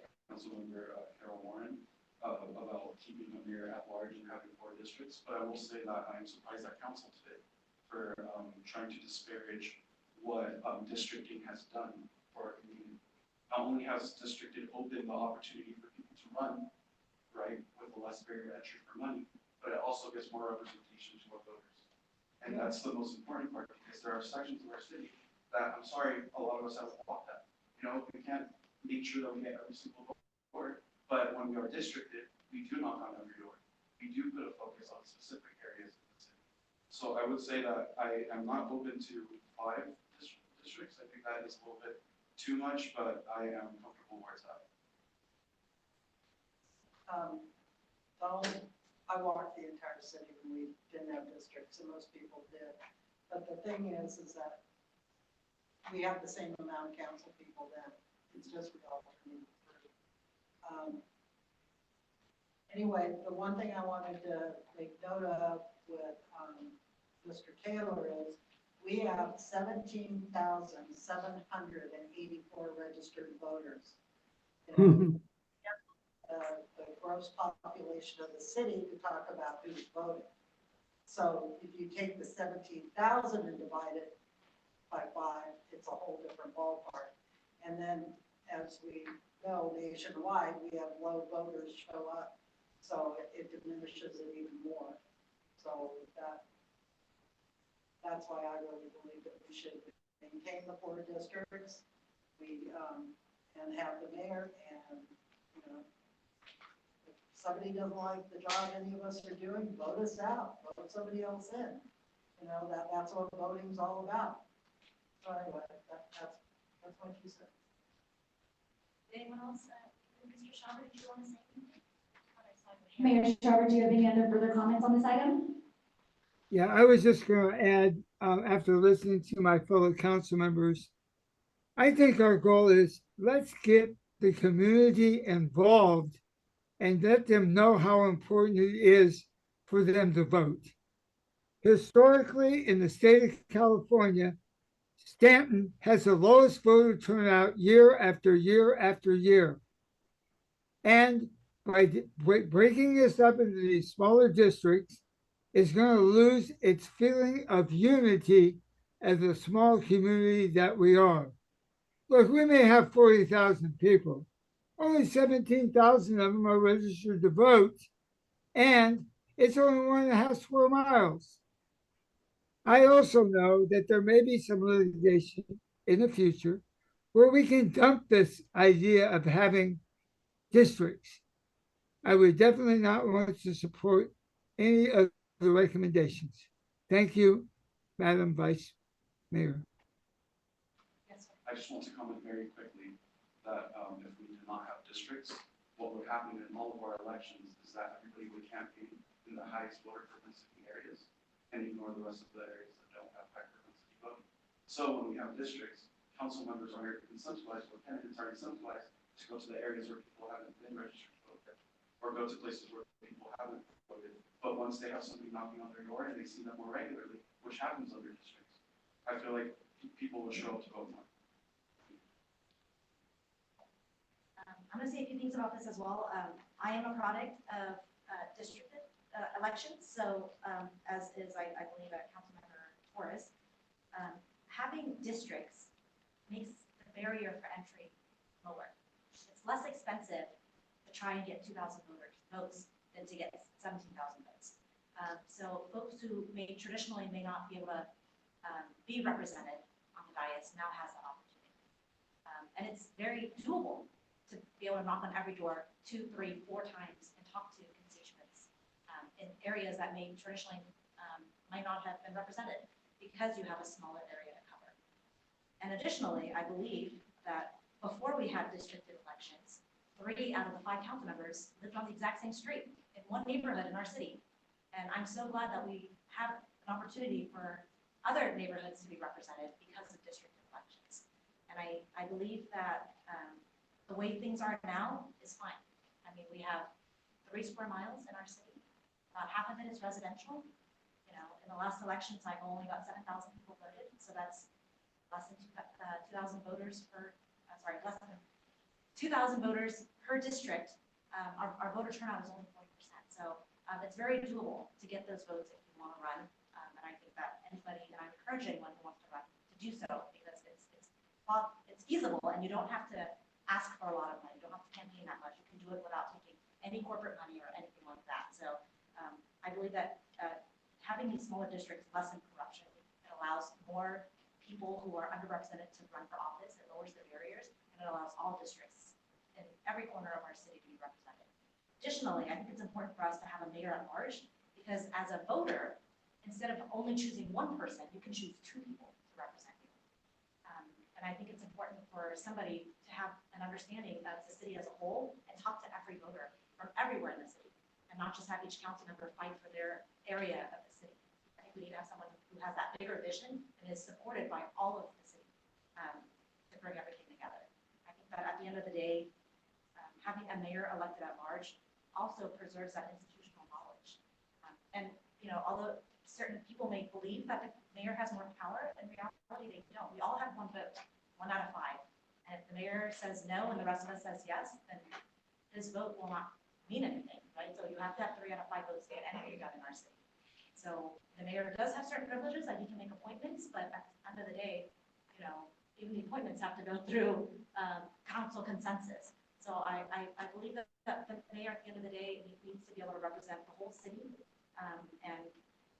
S4: Carol Warren about keeping the mayor at large and having 4 districts. But I will say that I'm surprised at council today for trying to disparage what districting has done for our community. Not only has districting opened the opportunity for people to run, right, with a less barrier entry for money, but it also gives more representation to our voters. And that's the most important part, because there are sections of our city that, I'm sorry, a lot of us haven't walked that. You know, we can't make sure that we get every single vote, but when we are districted, we do knock on every door. We do put a focus on specific areas of the city. So I would say that I am not open to 5 districts. I think that is a little bit too much, but I am comfortable where it's at.
S13: I walked the entire city when we didn't have districts, and most people did. But the thing is that we have the same amount of council people then. It's just we all turn through. Anyway, the one thing I wanted to make note of with Mr. Taylor is we have 17,784 registered voters. You know, the gross population of the city to talk about who's voting. So if you take the 17,000 and divide it by 5, it's a whole different ballpark. And then, as we know, nationwide, we have low voters show up, so it diminishes it even more. So that's why I really believe that we should maintain the 4 districts, and have the mayor, and, you know, if somebody doesn't like the job any of us are doing, vote us out, vote somebody else in. You know, that's what voting's all about. So anyway, that's what you said.
S10: Anyone else? Mr. Schaber, did you want to say anything? Thought I saw your hand.
S1: Mayor Schaber, do you have any other further comments on this item?
S5: Yeah, I was just gonna add, after listening to my fellow council members, I think our goal is, let's get the community involved and let them know how important it is for them to vote. Historically, in the state of California, Stanton has the lowest voter turnout year after year after year. And by breaking this up into these smaller districts, it's going to lose its feeling of unity as a small community that we are. Look, we may have 40,000 people. Only 17,000 of them are registered to vote, and it's only 1.5 square miles. I also know that there may be some litigation in the future where we can dump this idea of having districts. I would definitely not want to support any of the recommendations. Thank you, Madam Vice Mayor.
S10: Yes, sir.
S4: I just want to comment very quickly that if we did not have districts, what would happen in all of our elections is that everybody would campaign in the highest voter propensity areas and ignore the rest of the areas that don't have high propensity voting. So when we have districts, council members are incentivized, or candidates are incentivized to go to the areas where people haven't been registered to vote yet, or go to places where people haven't voted. But once they have somebody knocking on their door and they see them more regularly, which happens under districts, I feel like people will show up to vote more.
S10: I'm going to say a few things about this as well. I am a product of districted elections, so as is, I believe, Councilmember Torres. Having districts makes the barrier for entry lower. It's less expensive to try and get 2,000 votes than to get 17,000 votes. So folks who traditionally may not be able to be represented on the dais now has that opportunity. And it's very doable to be able to knock on every door 2, 3, 4 times and talk to constituents in areas that may traditionally might not have been represented because you have a smaller area to cover. And additionally, I believe that before we had districted elections, 3 out of the 5 council members lived on the exact same street in one neighborhood in our city. And I'm so glad that we have an opportunity for other neighborhoods to be represented because of districted elections. And I believe that the way things are now is fine. I mean, we have 3 square miles in our city. About half of it is residential. You know, in the last election cycle, only about 7,000 people voted. So that's less than 2,000 voters per, less than 2,000 voters per district. Our voter turnout is only 40%. So it's very doable to get those votes if you want to run. And I think that anybody, and I'm encouraging anyone who wants to run to do so because it's feasible and you don't have to ask for a lot of money. You don't have to campaign that much. You can do it without taking any corporate money or anything like that. So I believe that having these smaller districts lessen corruption. It allows more people who are underrepresented to run for office. It lowers the barriers, and it allows all districts in every corner of our city to be represented. Additionally, I think it's important for us to have a mayor at large because as a voter, instead of only choosing one person, you can choose 2 people to represent you. And I think it's important for somebody to have an understanding of the city as a whole and talk to every voter from everywhere in the city and not just have each council member fight for their area of the city. I think we need to have someone who has that bigger vision and is supported by all of the city to bring everything together. I think that at the end of the day, having a mayor elected at large also preserves that institutional knowledge. And, you know, although certain people may believe that the mayor has more power, in reality they don't. We all have 1 vote, 1 out of 5. And if the mayor says no and the rest of us says yes, then his vote will not mean anything, right? So you have to have 3 out of 5 votes to get anything done in our city. So the mayor does have certain privileges, like he can make appointments, but at the end of the day, you know, even the appointments have to go through council consensus. So I believe that the mayor at the end of the day needs to be able to represent the whole city. And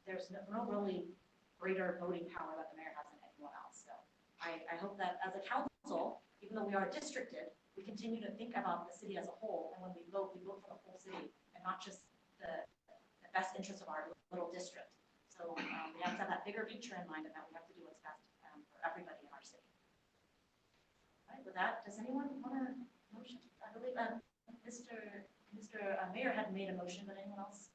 S10: there's no really greater voting power that the mayor has than anyone else. So I hope that as a council, even though we are districted, we continue to think about the city as a whole. And when we vote for the whole city and not just the best interest of our little district. So we have to have that bigger picture in mind and that we have to do what's best for everybody in our city. All right, with that, does anyone want to motion? I believe, Mr. Mayor had made a motion, but anyone else?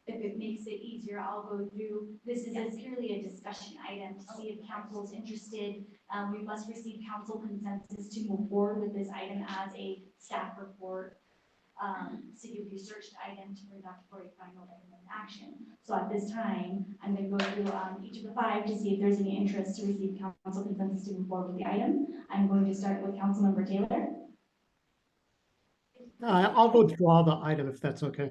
S1: If it makes it easier, I'll go through, this is purely a discussion item to see if council is interested. We must receive council consensus to move forward with this item as a staff report. City of researched item to bring back for a final recommended action. So at this time, I'm gonna go through, each of the five to see if there's any interest to receive council consensus to move forward with the item. I'm going to start with Councilmember Taylor.
S14: I'll withdraw the item if that's okay.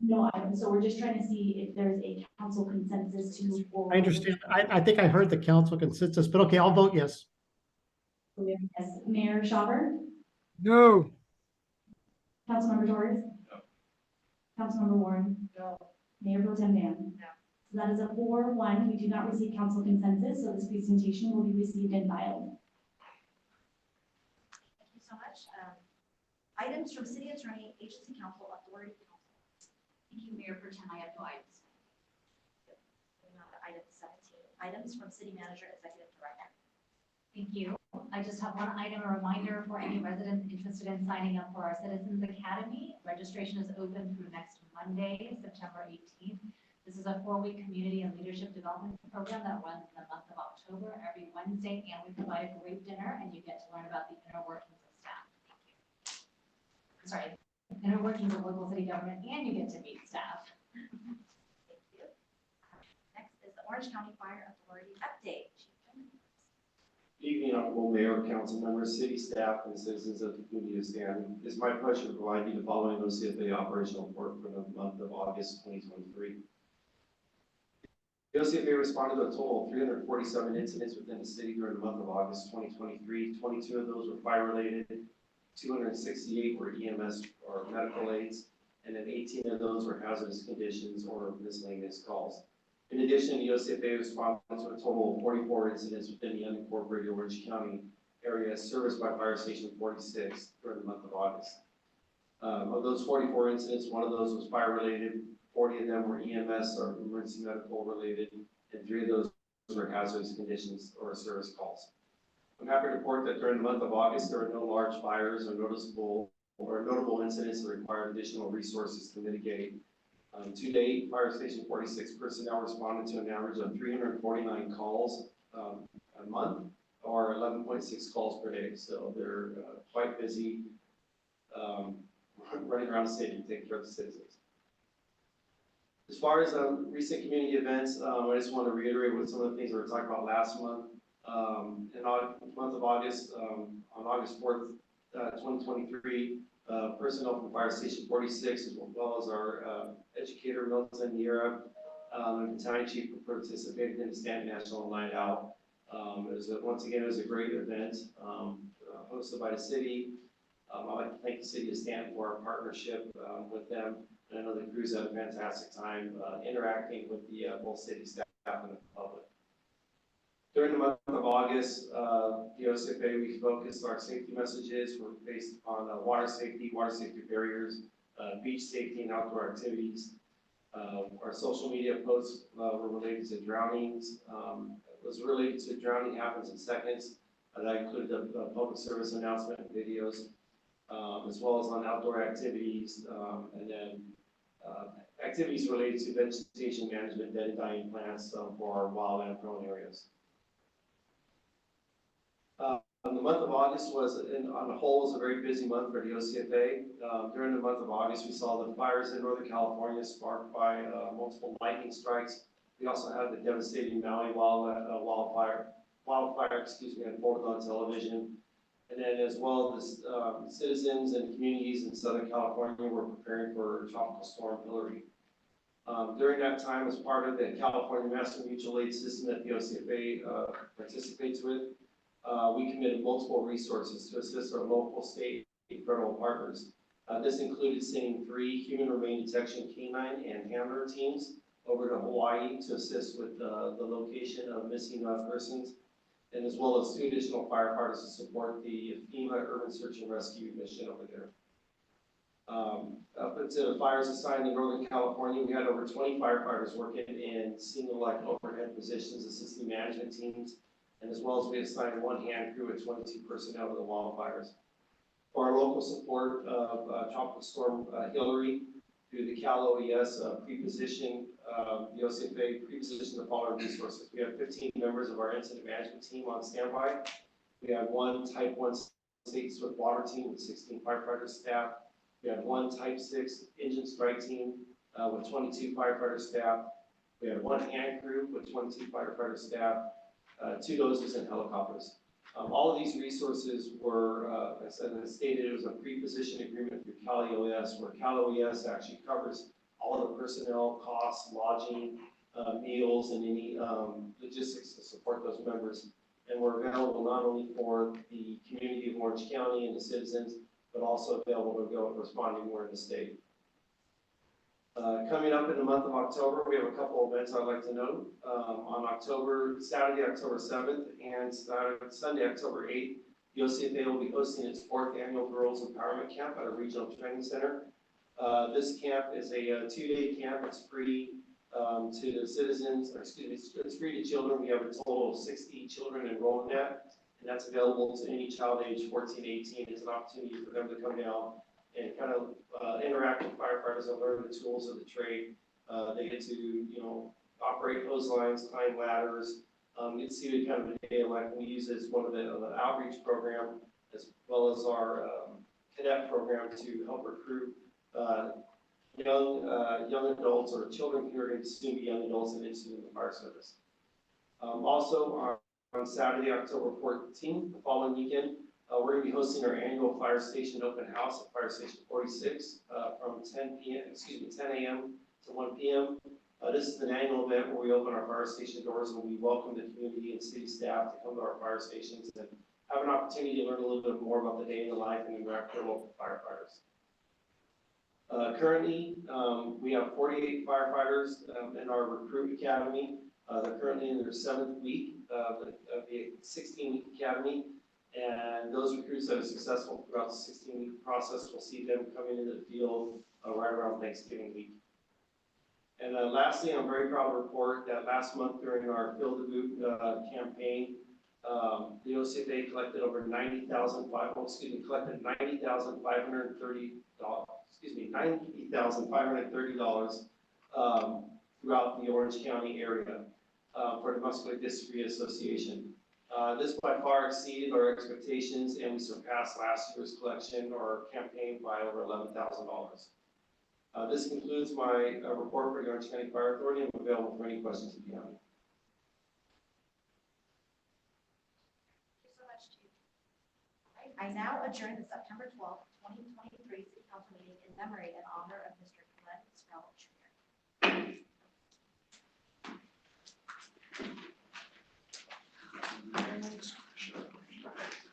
S1: No item, so we're just trying to see if there's a council consensus to move forward.
S14: I understand. I think I heard the council consensus, but okay, I'll vote yes.
S1: Yes, Mayor Schaubert,
S5: No,
S1: Councilmember Torres.
S4: No.
S1: Councilmember Warren.
S13: No.
S1: Mayor Pro Tem Van.
S10: No.
S1: So that is a 4-1. We do not receive council consensus, so this presentation will be received and filed.
S10: Thank you so much. Items from city attorney, agency council, authority council.
S6: Thank you, Mayor Pro Tem. I have no items.
S10: Moving on to item 17, items from city manager, executive director.
S6: Thank you. I just have one item, a reminder for any residents interested in signing up for our Citizens Academy. Registration is open through next Monday, September 18th. This is a 4-week community and leadership development program that runs in the month of October every Wednesday, and we provide a great dinner, and you get to learn about the inner workings of staff. Thank you. Sorry, inner workings of local city government, and you get to meet staff.
S10: Thank you. Next is the Orange County Fire Authority update. Chief Jim.
S7: Good evening, honorable mayor, council members, city staff, and citizens of the community of Stanton. It's my pleasure to provide you the following OCFA operational report for the month of August 2023. The OCFA responded to a total of 347 incidents within the city during the month of August 2023. 22 of those were fire-related, 268 were EMS or medical aids, and then 18 of those were hazardous conditions or miscellaneous calls. In addition, the OCFA responded to a total of 44 incidents within the unincorporated Orange County area serviced by Fire Station 46 during the month of August. Of those 44 incidents, one of those was fire-related, 40 of them were EMS or emergency medical related, and 3 of those were hazardous conditions or service calls. I'm happy to report that during the month of August, there were no large fires or notable incidents that required additional resources to mitigate. To date, Fire Station 46 personnel responded to an average of 349 calls a month, or 11.6 calls per day. So they're quite busy running around the city to take care of the citizens. As far as recent community events, I just want to reiterate what some of the things we were talking about last month. In the month of August, on August 4th, 2023, personnel from Fire Station 46, as well as our educator Milton Niera, and battalion chief participated in the Stanton National Night Out. Once again, it was a great event hosted by the city. I'd like to thank the city of Stanton for our partnership with them. And I know the crews had a fantastic time interacting with the both city staff and the public. During the month of August, the OCFA, we focused our safety messages were based on water safety barriers, beach safety and outdoor activities. Our social media posts were related to drownings. It was related to drowning happens in seconds. That included the public service announcement and videos, as well as on outdoor activities, and then activities related to vegetation management, dead and dying plants for our wildland prone areas. The month of August was, on the whole, was a very busy month for the OCFA. During the month of August, we saw the fires in Northern California sparked by multiple lightning strikes. We also had the devastating Maui wildfire, unfolded on television. And then as well as citizens and communities in Southern California were preparing for Tropical Storm Hillary. During that time, as part of the California Master Mutual Aid System that the OCFA participates with, we committed multiple resources to assist our local, state, and federal partners. This included sending 3 human remain detection canine and handler teams over to Hawaii to assist with the location of missing persons, and as well as 2 additional firefighters to support the FEMA Urban Search and Rescue mission over there. Up until the fires assigned in Northern California, we had over 20 firefighters working in single-like overhead positions, assisting management teams, and as well as we assigned 1 hand crew with 22 personnel to the wildfires. For our local support of Tropical Storm Hillary through the Cal OES pre-position, the OCFA pre-position the following resources. We have 15 members of our incident management team on standby. We have one Type 1 state swift water team with 16 firefighter staff. We have one Type 6 engine strike team with 22 firefighter staff. We have one hand crew with 22 firefighter staff, 2 dozers and helicopters. All of these resources were, as I stated, it was a pre-position agreement through Cal OES, where Cal OES actually covers all of the personnel costs, lodging, meals, and any logistics to support those members. And we're available not only for the community of Orange County and the citizens, but also available to go and respond anywhere in the state. Coming up in the month of October, we have a couple events I'd like to note. On Saturday, October 7th and Sunday, October 8th, the OCFA will be hosting its 4th annual Girls Empowerment Camp at a regional training center. This camp is a 2-day camp. It's free to the citizens, it's free to children. We have a total of 60 children enrolled in that, and that's available to any child age 14 to 18. It's an opportunity for them to come down and kind of interact with firefighters and learn the tools of the trade. They get to, operate hose lines, climb ladders, get to see what kind of a day like we use as one of the outreach program, as well as our cadet program to help recruit young adults or children who are going to soon be young adults and interested in the fire service. Also, on Saturday, October 14th, the following weekend, we're going to be hosting our annual fire station open house at Fire Station 46 from 10 a.m. to 1 p.m. This is an annual event where we open our fire station doors and we welcome the community and city staff to come to our fire stations and have an opportunity to learn a little bit more about the day in the life and interact with local firefighters. Currently, we have 48 firefighters in our recruit academy. They're currently in their 7th week of the 16-week academy. And those recruits that are successful throughout the 16-week process, we'll see them coming into the field right around Thanksgiving week. And lastly, I'm very proud to report that last month during our Field the Boot campaign, the OCFA collected over $90,530 throughout the Orange County area for the Muscular Dystrophy Association. This by far exceeded our expectations, and we surpassed last year's collection or campaign by over $11,000. This concludes my report for the Orange County Fire Authority. I'm available for any questions if you have any.
S10: Thank you so much, Chief. All right, I now adjourn the September 12th, 2023 City Council meeting in memory and honor of Mr. Glenn Snell Jr.